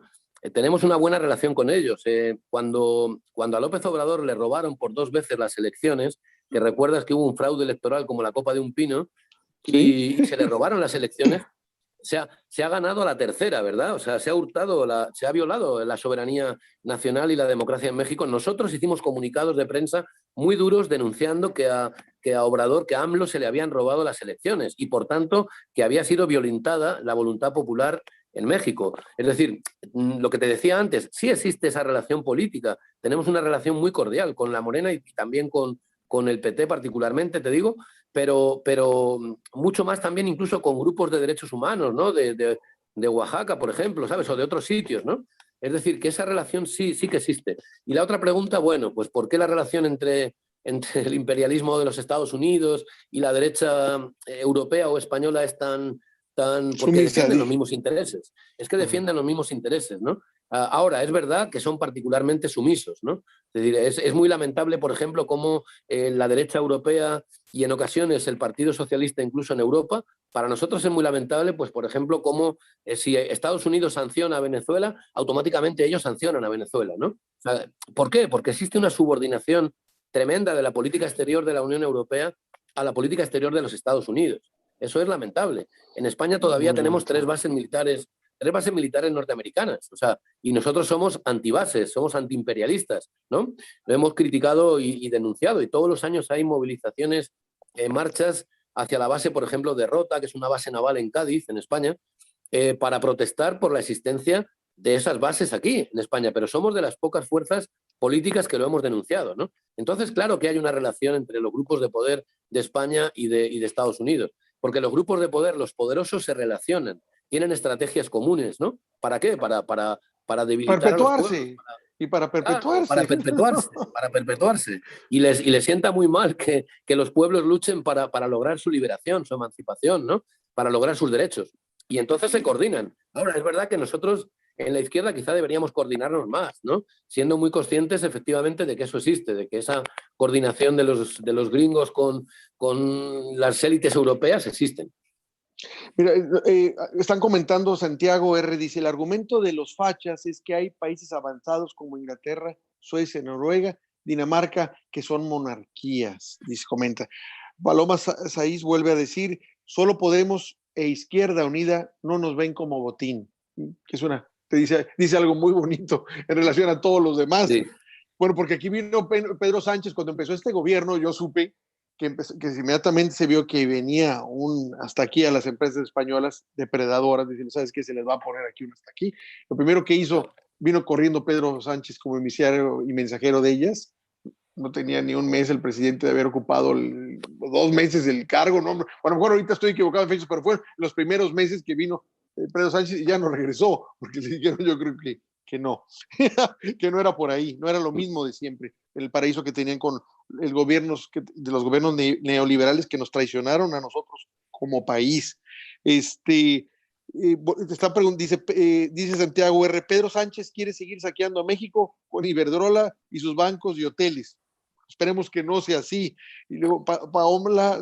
Tenemos una buena relación con ellos. Cuando a López Obrador le robaron por 2 veces las elecciones, que recuerdas que hubo un fraude electoral como la copa de un pino, ¿sí? y se le robaron las elecciones, se ha ganado a la tercera, ¿verdad? O sea, se ha hurtado, se ha violado la soberanía nacional y la democracia en México. Nosotros hicimos comunicados de prensa muy duros denunciando que a Obrador, que a AMLO se le habían robado las elecciones y, por tanto, que había sido violentada la voluntad popular en México. Es decir, lo que te decía antes, sí existe esa relación política. Tenemos una relación muy cordial con la Morena y también con el PT particularmente, te digo, pero mucho más también incluso con grupos de derechos humanos, ¿no? De Oaxaca, por ejemplo, ¿sabes? O de otros sitios, ¿no? Es decir, que esa relación sí que existe. Y la otra pregunta, bueno, pues ¿por qué la relación entre el imperialismo de los Estados Unidos y la derecha europea o española es tan porque defienden los mismos intereses? Es que defienden los mismos intereses, ¿no? Ahora, es verdad que son particularmente sumisos, ¿no? Es decir, es muy lamentable, por ejemplo, cómo la derecha europea y en ocasiones el Partido Socialista, incluso en Europa, para nosotros es muy lamentable, pues, por ejemplo, cómo si Estados Unidos sanciona a Venezuela, automáticamente ellos sancionan a Venezuela, ¿no? O sea, ¿por qué? Porque existe una subordinación tremenda de la política exterior de la Unión Europea a la política exterior de los Estados Unidos. Eso es lamentable. En España todavía tenemos tres bases militares norteamericanas, o sea, y nosotros somos antibases, somos antiimperialistas, ¿no? Lo hemos criticado y denunciado, y todos los años hay movilizaciones, marchas hacia la base, por ejemplo, de Rota, que es una base naval en Cádiz, en España, para protestar por la existencia de esas bases aquí, en España, pero somos de las pocas fuerzas políticas que lo hemos denunciado, ¿no? Entonces, claro que hay una relación entre los grupos de poder de España y de Estados Unidos, porque los grupos de poder, los poderosos, se relacionan, tienen estrategias comunes, ¿no? ¿Para qué? Para debilitar a los pueblos. Y para perpetuarse. Para perpetuarse. Y les sienta muy mal que los pueblos luchen para lograr su liberación, su emancipación, ¿no? Para lograr sus derechos. Y entonces se coordinan. Ahora, es verdad que nosotros en la izquierda quizá deberíamos coordinarnos más, ¿no? Siendo muy conscientes efectivamente de que eso existe, de que esa coordinación de los gringos con las élites europeas existen. Mira, están comentando Santiago R. Dice, el argumento de los fachas es que hay países avanzados como Inglaterra, Suecia, Noruega, Dinamarca, que son monarquías, dice, comenta. Paloma Saiz vuelve a decir, solo Podemos e Izquierda Unida no nos ven como botín. Que es te dice algo muy bonito en relación a todos los demás. Sí. Bueno, porque aquí vino Pedro Sánchez, cuando empezó este gobierno, yo supe que inmediatamente se vio que venía hasta aquí a las empresas españolas depredadoras, diciendo, ¿sabes qué? Se les va a poner aquí un hasta aquí. Lo primero que hizo, vino corriendo Pedro Sánchez como emisario y mensajero de ellas. No tenía ni un mes el presidente de haber ocupado 2 meses el cargo, ¿no? Bueno, a lo mejor ahorita estoy equivocado en fechas, pero fueron los primeros meses que vino Pedro Sánchez y ya no regresó, porque le dijeron, yo creo que no, que no era por ahí, no era lo mismo de siempre, el paraíso que tenían con de los gobiernos neoliberales que nos traicionaron a nosotros como país. Dice Santiago R. Pedro Sánchez quiere seguir saqueando a México con Iberdrola y sus bancos y hoteles. Esperemos que no sea así. Y luego Paloma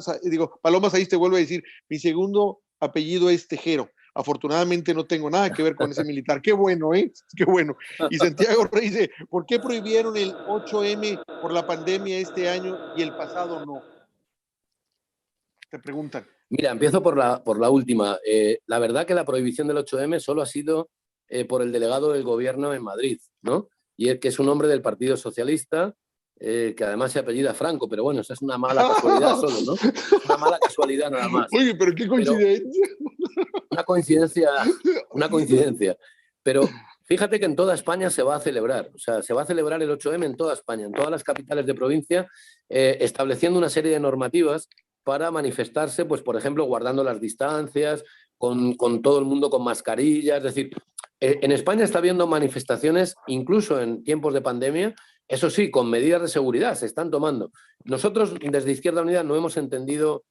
Saiz te vuelve a decir, mi segundo apellido es Tejero. Afortunadamente no tengo nada que ver con ese militar. Qué bueno, ¿eh? Qué bueno. Y Santiago Rey dice, ¿por qué prohibieron el 8M por la pandemia este año y el pasado no? Te preguntan. Mira, empiezo por la última. La verdad que la prohibición del 8M solo ha sido por el delegado del gobierno en Madrid, ¿no? Y es que es un hombre del Partido Socialista, que además se apellida Franco, pero bueno, esa es una mala casualidad solo, ¿no? Una mala casualidad nada más. Oye, pero qué coincidencia. Una coincidencia. Pero fíjate que en toda España se va a celebrar, o sea, se va a celebrar el 8M en toda España, en todas las capitales de provincia, estableciendo una serie de normativas para manifestarse, pues, por ejemplo, guardando las distancias, con todo el mundo con mascarillas. Es decir, en España está habiendo manifestaciones, incluso en tiempos de pandemia, eso sí, con medidas de seguridad se están tomando. Nosotros, desde Izquierda Unida, no hemos entendido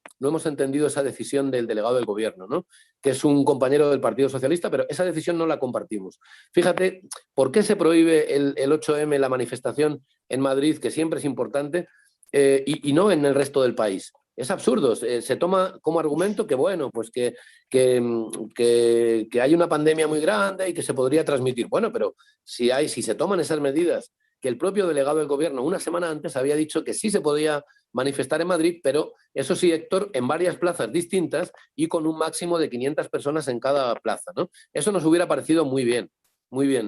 esa decisión del delegado del gobierno, ¿no? Que es un compañero del Partido Socialista, pero esa decisión no la compartimos. Fíjate, ¿por qué se prohíbe el 8M, la manifestación en Madrid, que siempre es importante, y no en el resto del país? Es absurdo. Se toma como argumento que, bueno, pues que hay una pandemia muy grande y que se podría transmitir. Bueno, pero si se toman esas medidas, que el propio delegado del gobierno una semana antes había dicho que sí se podía manifestar en Madrid, pero eso sí, Héctor, en varias plazas distintas y con un máximo de 500 personas en cada plaza, ¿no? Eso nos hubiera parecido muy bien,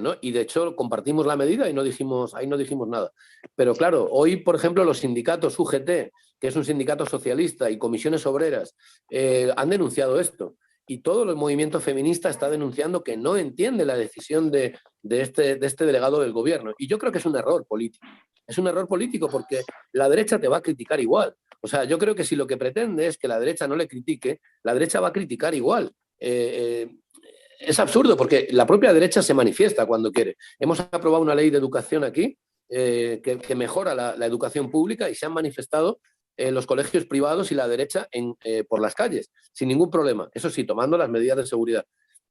¿no? Y de hecho compartimos la medida y ahí no dijimos nada. Pero claro, hoy, por ejemplo, los sindicatos UGT, que es un sindicato socialista, y comisiones obreras, han denunciado esto. Y todo el movimiento feminista está denunciando que no entiende la decisión de este delegado del gobierno. Y yo creo que es un error político. Es un error político porque la derecha te va a criticar igual. O sea, yo creo que si lo que pretende es que la derecha no le critique, la derecha va a criticar igual. Es absurdo porque la propia derecha se manifiesta cuando quiere. Hemos aprobado una ley de educación aquí que mejora la educación pública y se han manifestado los colegios privados y la derecha por las calles, sin ningún problema. Eso sí, tomando las medidas de seguridad.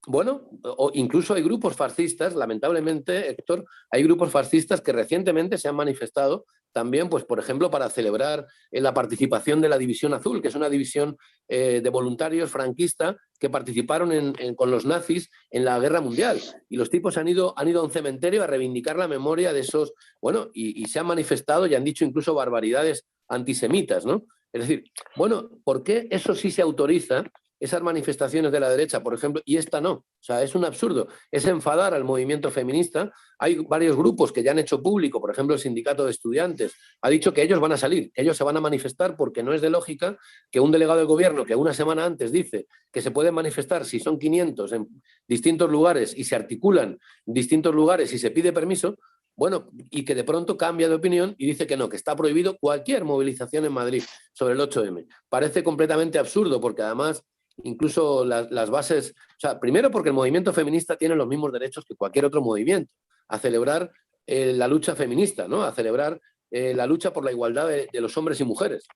Bueno, o incluso hay grupos fascistas, lamentablemente, Héctor, hay grupos fascistas que recientemente se han manifestado también, pues, por ejemplo, para celebrar la participación de la División Azul, que es una división de voluntarios franquista que participaron con los nazis en la Guerra Mundial. Y los tipos han ido a un cementerio a reivindicar la memoria de esos, bueno, y se han manifestado y han dicho incluso barbaridades antisemitas, ¿no? Es decir, bueno, ¿por qué eso sí se autoriza? Esas manifestaciones de la derecha, por ejemplo, y esta no. O sea, es un absurdo. Es enfadar al movimiento feminista. Hay varios grupos que ya han hecho público, por ejemplo, el Sindicato de Estudiantes ha dicho que ellos van a salir, que ellos se van a manifestar porque no es de lógica que un delegado del gobierno que una semana antes dice que se pueden manifestar si son 500 en distintos lugares y se articulan en distintos lugares y se pide permiso, bueno, y que de pronto cambia de opinión y dice que no, que está prohibido cualquier movilización en Madrid sobre el 8M. Parece completamente absurdo porque además incluso las bases, o sea, primero porque el movimiento feminista tiene los mismos derechos que cualquier otro movimiento, a celebrar la lucha feminista, ¿no? A celebrar la lucha por la igualdad de los hombres y mujeres.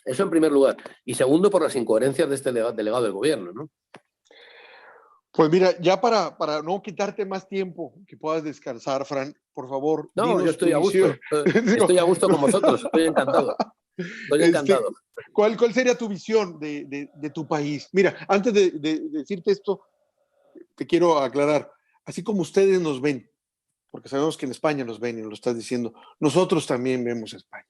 Eso en primer lugar. Y segundo, por las incoherencias de este delegado del gobierno, ¿no? Pues mira, ya para no quitarte más tiempo, que puedas descansar, Fran, por favor, no, yo estoy a gusto. Visión. Estoy a gusto con vosotros, estoy encantado. Estoy encantado. ¿Cuál sería tu visión de tu país? Mira, antes de decirte esto, te quiero aclarar, así como ustedes nos ven, porque sabemos que en España nos ven y nos lo estás diciendo, nosotros también vemos a España.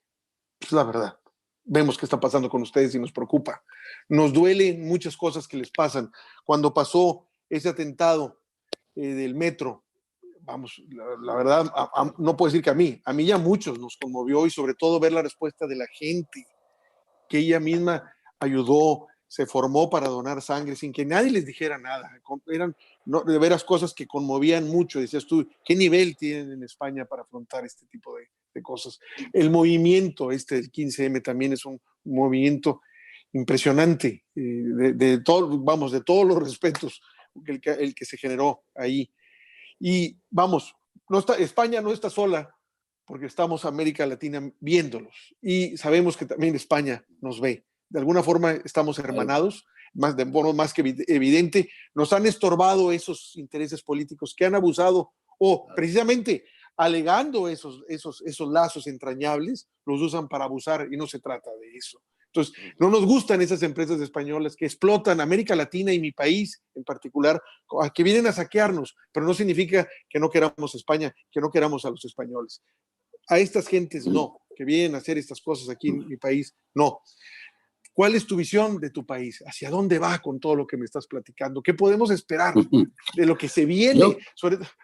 Es la verdad. Vemos qué está pasando con ustedes y nos preocupa. Nos duelen muchas cosas que les pasan. Cuando pasó ese atentado del metro, vamos, la verdad, no puedo decir que a mí ya muchos nos conmovió y sobre todo ver la respuesta de la gente, que ella misma ayudó, se formó para donar sangre sin que nadie les dijera nada. Eran de veras cosas que conmovían mucho. Decías tú, ¿qué nivel tienen en España para afrontar este tipo de cosas? El movimiento del 15M también es un movimiento impresionante, de todos los respetos, el que se generó ahí. Y vamos, España no está sola, porque estamos América Latina viéndolos y sabemos que también España nos ve. De alguna forma estamos hermanados, de forma más que evidente. Nos han estorbado esos intereses políticos que han abusado o precisamente alegando esos lazos entrañables, los usan para abusar y no se trata de eso. Entonces, no nos gustan esas empresas españolas que explotan América Latina y mi país en particular, que vienen a saquearnos, pero no significa que no queramos España, que no queramos a los españoles. A estas gentes no, que vienen a hacer estas cosas aquí en mi país, no. ¿Cuál es tu visión de tu país? ¿Hacia dónde va con todo lo que me estás platicando? ¿Qué podemos esperar de lo que se viene?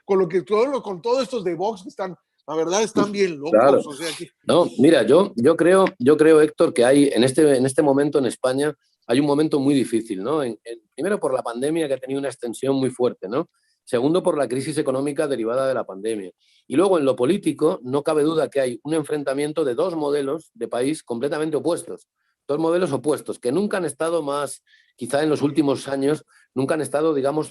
Con todos estos de Vox que están, la verdad, están bien locos. Claro. O sea, no, mira, yo creo, Héctor, que hay en este momento en España hay un momento muy difícil, ¿no? Primero por la pandemia, que ha tenido una extensión muy fuerte, ¿no? Segundo, por la crisis económica derivada de la pandemia. Y luego, en lo político, no cabe duda que hay un enfrentamiento de dos modelos de país completamente opuestos. Dos modelos opuestos que nunca han estado más, quizá en los últimos años, nunca han estado, digamos,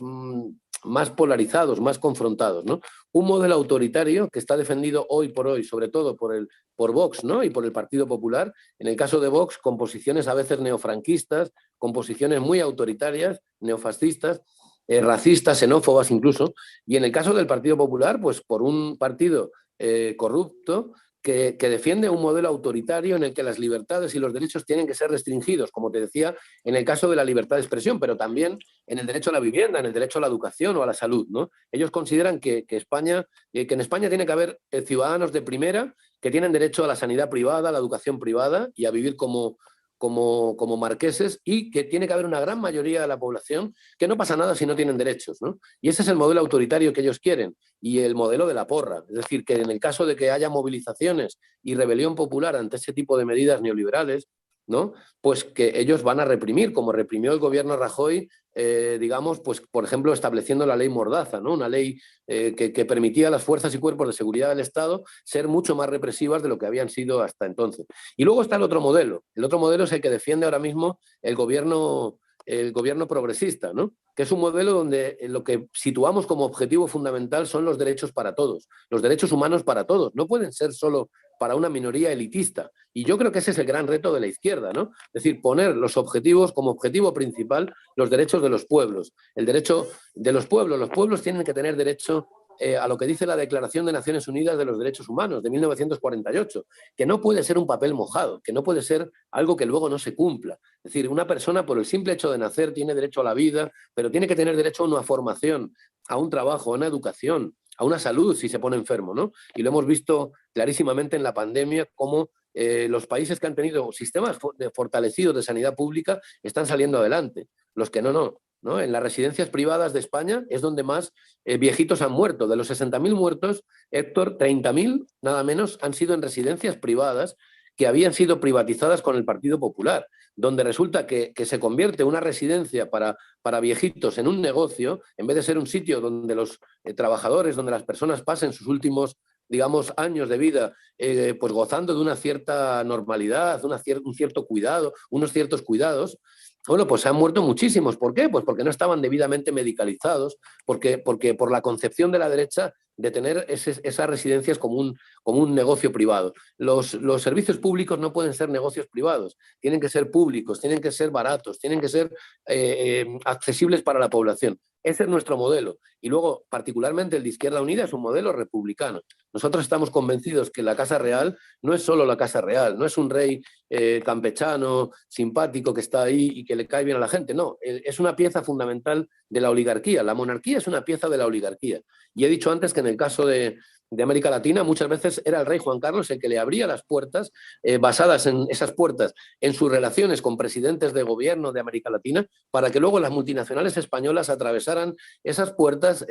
más polarizados, más confrontados, ¿no? Un modelo autoritario que está defendido hoy por hoy, sobre todo por Vox, ¿no? Y por el Partido Popular. En el caso de Vox, con posiciones a veces neofranquistas, con posiciones muy autoritarias, neofascistas, racistas, xenófobas incluso. Y en el caso del Partido Popular, pues por un partido corrupto que defiende un modelo autoritario en el que las libertades y los derechos tienen que ser restringidos, como te decía, en el caso de la libertad de expresión, pero también en el derecho a la vivienda, en el derecho a la educación o a la salud, ¿no? Ellos consideran que en España tiene que haber ciudadanos de primera que tienen derecho a la sanidad privada, a la educación privada y a vivir como marqueses, y que tiene que haber una gran mayoría de la población que no pasa nada si no tienen derechos, ¿no? Y ese es el modelo autoritario que ellos quieren, y el modelo de la porra. Es decir, que en el caso de que haya movilizaciones y rebelión popular ante ese tipo de medidas neoliberales, ¿no? Pues que ellos van a reprimir, como reprimió el gobierno Rajoy, digamos, pues por ejemplo, estableciendo la ley Mordaza, ¿no? Una ley que permitía a las fuerzas y cuerpos de seguridad del Estado ser mucho más represivas de lo que habían sido hasta entonces. Y luego está el otro modelo. El otro modelo es el que defiende ahora mismo el gobierno progresista, ¿no? Que es un modelo donde lo que situamos como objetivo fundamental son los derechos para todos, los derechos humanos para todos. No pueden ser solo para una minoría elitista. Y yo creo que ese es el gran reto de la izquierda, ¿no? Es decir, poner los objetivos como objetivo principal los derechos de los pueblos. El derecho de los pueblos tienen que tener derecho a lo que dice la Declaración de Naciones Unidas de los Derechos Humanos de 1948, que no puede ser un papel mojado, que no puede ser algo que luego no se cumpla. Es decir, una persona por el simple hecho de nacer tiene derecho a la vida, pero tiene que tener derecho a una formación, a un trabajo, a una educación, a una salud si se pone enfermo, ¿no? Y lo hemos visto clarísimamente en la pandemia, cómo los países que han tenido sistemas fortalecidos de sanidad pública están saliendo adelante. Los que no. ¿No? En las residencias privadas de España es donde más viejitos han muerto. De los 60.000 muertos, Héctor, 30.000 nada menos han sido en residencias privadas que habían sido privatizadas con el Partido Popular, donde resulta que se convierte una residencia para viejitos en un negocio, en vez de ser un sitio donde los trabajadores, donde las personas pasen sus últimos, digamos, años de vida, pues gozando de una cierta normalidad, un cierto cuidado, unos ciertos cuidados. Bueno, pues se han muerto muchísimos. ¿Por qué? Pues porque no estaban debidamente medicalizados, porque por la concepción de la derecha de tener esas residencias como un negocio privado. Los servicios públicos no pueden ser negocios privados, tienen que ser públicos, tienen que ser baratos, tienen que ser accesibles para la población. Ese es nuestro modelo. Y luego, particularmente el de Izquierda Unida, es un modelo republicano. Nosotros estamos convencidos que la Casa Real no es solo la Casa Real, no es un rey campechano, simpático, que está ahí y que le cae bien a la gente. No, es una pieza fundamental de la oligarquía. La monarquía es una pieza de la oligarquía. Y he dicho antes que en el caso de América Latina muchas veces era el rey Juan Carlos el que le abría las puertas, basadas en esas puertas, en sus relaciones con presidentes de gobierno de América Latina, para que luego las multinacionales españolas atravesaran esas puertas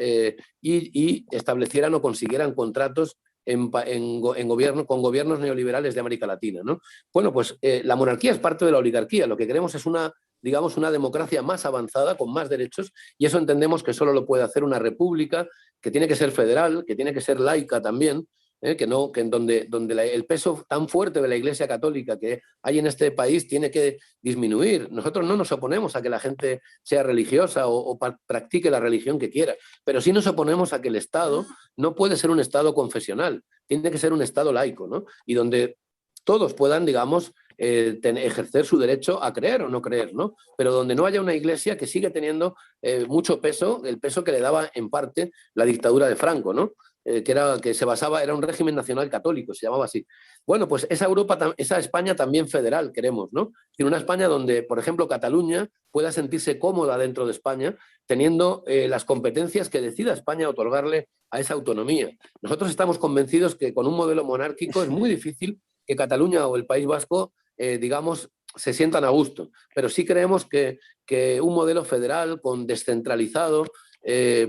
y establecieran o consiguieran contratos con gobiernos neoliberales de América Latina, ¿no? Bueno, pues la monarquía es parte de la oligarquía. Lo que queremos es una democracia más avanzada, con más derechos, y eso entendemos que solo lo puede hacer una república, que tiene que ser federal, que tiene que ser laica también, donde el peso tan fuerte de la Iglesia Católica que hay en este país tiene que disminuir. Nosotros no nos oponemos a que la gente sea religiosa o practique la religión que quiera, pero sí nos oponemos a que el Estado no puede ser un Estado confesional, tiene que ser un Estado laico, ¿no? Y donde todos puedan, digamos, ejercer su derecho a creer o no creer, ¿no? Pero donde no haya una iglesia que sigue teniendo mucho peso, el peso que le daba en parte la dictadura de Franco, ¿no? Era un régimen nacional católico, se llamaba así. Bueno, pues esa España también federal queremos, ¿no? Una España donde, por ejemplo, Cataluña pueda sentirse cómoda dentro de España, teniendo las competencias que decida España otorgarle a esa autonomía. Nosotros estamos convencidos que con un modelo monárquico es muy difícil que Cataluña o el País Vasco, digamos, se sientan a gusto. Pero sí creemos que un modelo federal, descentralizado,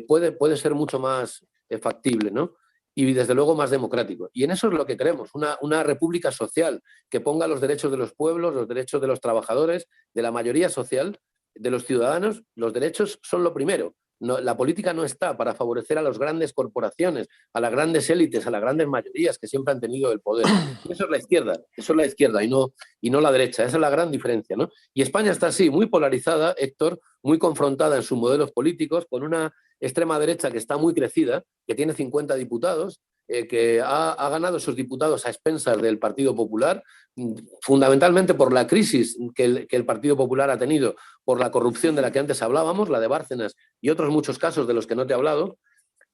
puede ser mucho más factible, ¿no? Y desde luego más democrático. Y en eso es lo que queremos, una república social que ponga los derechos de los pueblos, los derechos de los trabajadores, de la mayoría social, de los ciudadanos. Los derechos son lo primero. No, la política no está para favorecer a las grandes corporaciones, a las grandes élites, a las grandes mayorías que siempre han tenido el poder. Eso es la izquierda y no la derecha. Esa es la gran diferencia, ¿no? Y España está así, muy polarizada, Héctor, muy confrontada en sus modelos políticos, con una extrema derecha que está muy crecida, que tiene 50 diputados, que ha ganado esos diputados a expensas del Partido Popular, fundamentalmente por la crisis que el Partido Popular ha tenido, por la corrupción de la que antes hablábamos, la de Bárcenas y otros muchos casos de los que no te he hablado.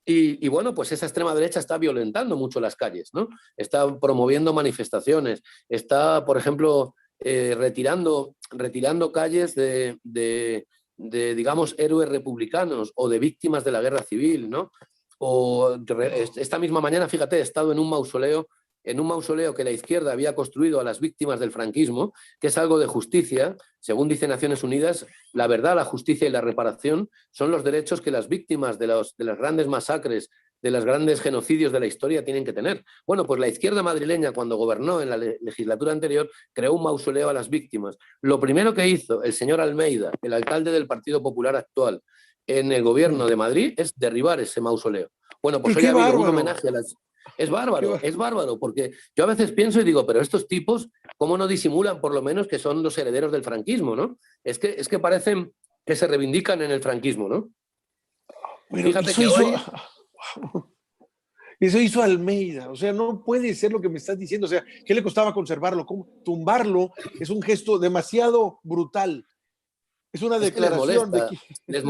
Y bueno, pues esa extrema derecha está violentando mucho las calles, ¿no? Está promoviendo manifestaciones, está, por ejemplo, retirando calles digamos, héroes republicanos o de víctimas de la guerra civil, ¿no? O esta misma mañana, fíjate, he estado en un mausoleo que la izquierda había construido a las víctimas del franquismo, que es algo de justicia. Según dice Naciones Unidas, la verdad, la justicia y la reparación son los derechos que las víctimas de las grandes masacres, de los grandes genocidios de la historia tienen que tener. Bueno, pues la izquierda madrileña, cuando gobernó en la legislatura anterior, creó un mausoleo a las víctimas. Lo primero que hizo el señor Almeida, el alcalde del Partido Popular actual, en el gobierno de Madrid, es derribar ese mausoleo. Bueno, pues hoy ha habido un homenaje a las... Es bárbaro, porque yo a veces pienso y digo, pero estos tipos, ¿cómo no disimulan por lo menos que son los herederos del franquismo, ¿no? Es que parecen que se reivindican en el franquismo, ¿no? Bueno, fíjate que hoy... Eso hizo Almeida, o sea, no puede ser lo que me estás diciendo, o sea, ¿qué le costaba conservarlo? ¿Cómo? Tumbarlo es un gesto demasiado brutal. Es una declaración de que... Les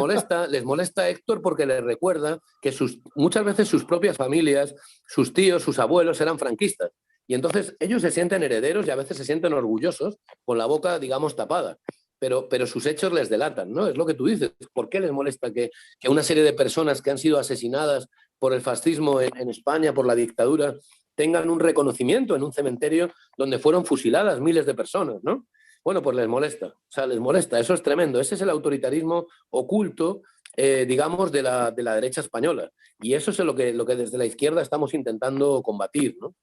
molesta Héctor porque les recuerda que muchas veces sus propias familias, sus tíos, sus abuelos eran franquistas. Y entonces ellos se sienten herederos y a veces se sienten orgullosos con la boca, digamos, tapada. Pero sus hechos les delatan, ¿no? Es lo que tú dices. ¿Por qué les molesta que una serie de personas que han sido asesinadas por el fascismo en España, por la dictadura, tengan un reconocimiento en un cementerio donde fueron fusiladas miles de personas, ¿no? Bueno, pues les molesta, eso es tremendo. Ese es el autoritarismo oculto, digamos, de la derecha española. Y eso es lo que desde la izquierda estamos intentando combatir, ¿no?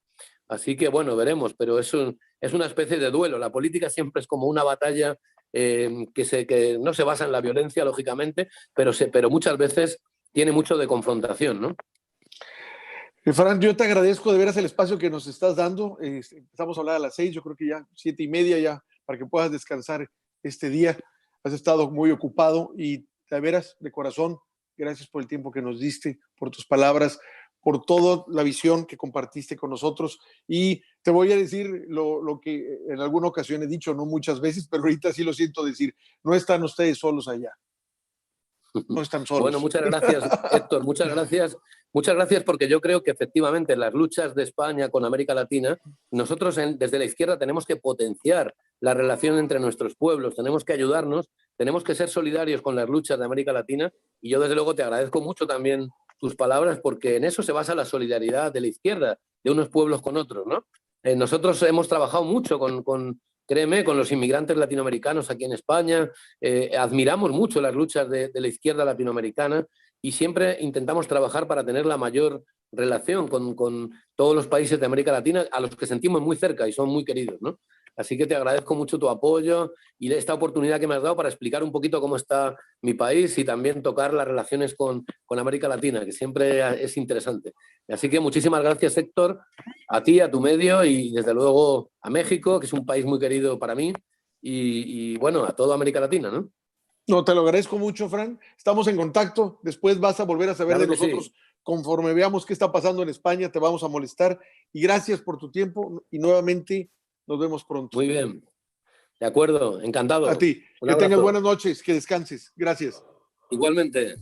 Así que, bueno, veremos, pero es una especie de duelo. La política siempre es como una batalla que no se basa en la violencia, lógicamente, pero muchas veces tiene mucho de confrontación, ¿no? Fran, yo te agradezco de veras el espacio que nos estás dando. Empezamos a hablar a las 6, yo creo que ya 7:30 ya, para que puedas descansar este día. Has estado muy ocupado y de veras, de corazón, gracias por el tiempo que nos diste, por tus palabras, por toda la visión que compartiste con nosotros. Y te voy a decir lo que en alguna ocasión he dicho, no muchas veces, pero ahorita sí lo siento decir, no están ustedes solos allá. No están solos. Bueno, muchas gracias, Héctor, muchas gracias. Muchas gracias porque yo creo que efectivamente las luchas de España con América Latina, nosotros desde la izquierda tenemos que potenciar la relación entre nuestros pueblos, tenemos que ayudarnos, tenemos que ser solidarios con las luchas de América Latina y yo desde luego te agradezco mucho también tus palabras porque en eso se basa la solidaridad de la izquierda, de unos pueblos con otros, ¿no? Nosotros hemos trabajado mucho créeme, con los inmigrantes latinoamericanos aquí en España, admiramos mucho las luchas de la izquierda latinoamericana y siempre intentamos trabajar para tener la mayor relación con todos los países de América Latina a los que sentimos muy cerca y son muy queridos, ¿no? Así que te agradezco mucho tu apoyo y esta oportunidad que me has dado para explicar un poquito cómo está mi país y también tocar las relaciones con América Latina, que siempre es interesante. Así que muchísimas gracias, Héctor, a ti, a tu medio y desde luego a México, que es un país muy querido para mí y bueno, a toda América Latina, ¿no? No, te lo agradezco mucho, Fran. Estamos en contacto. Después vas a volver a saber de nosotros. Sí. Conforme veamos qué está pasando en España, te vamos a molestar. Y gracias por tu tiempo. Y nuevamente nos vemos pronto. Muy bien. De acuerdo. Encantado. A ti. Que tengas buenas noches. Que descanses. Gracias. Igualmente.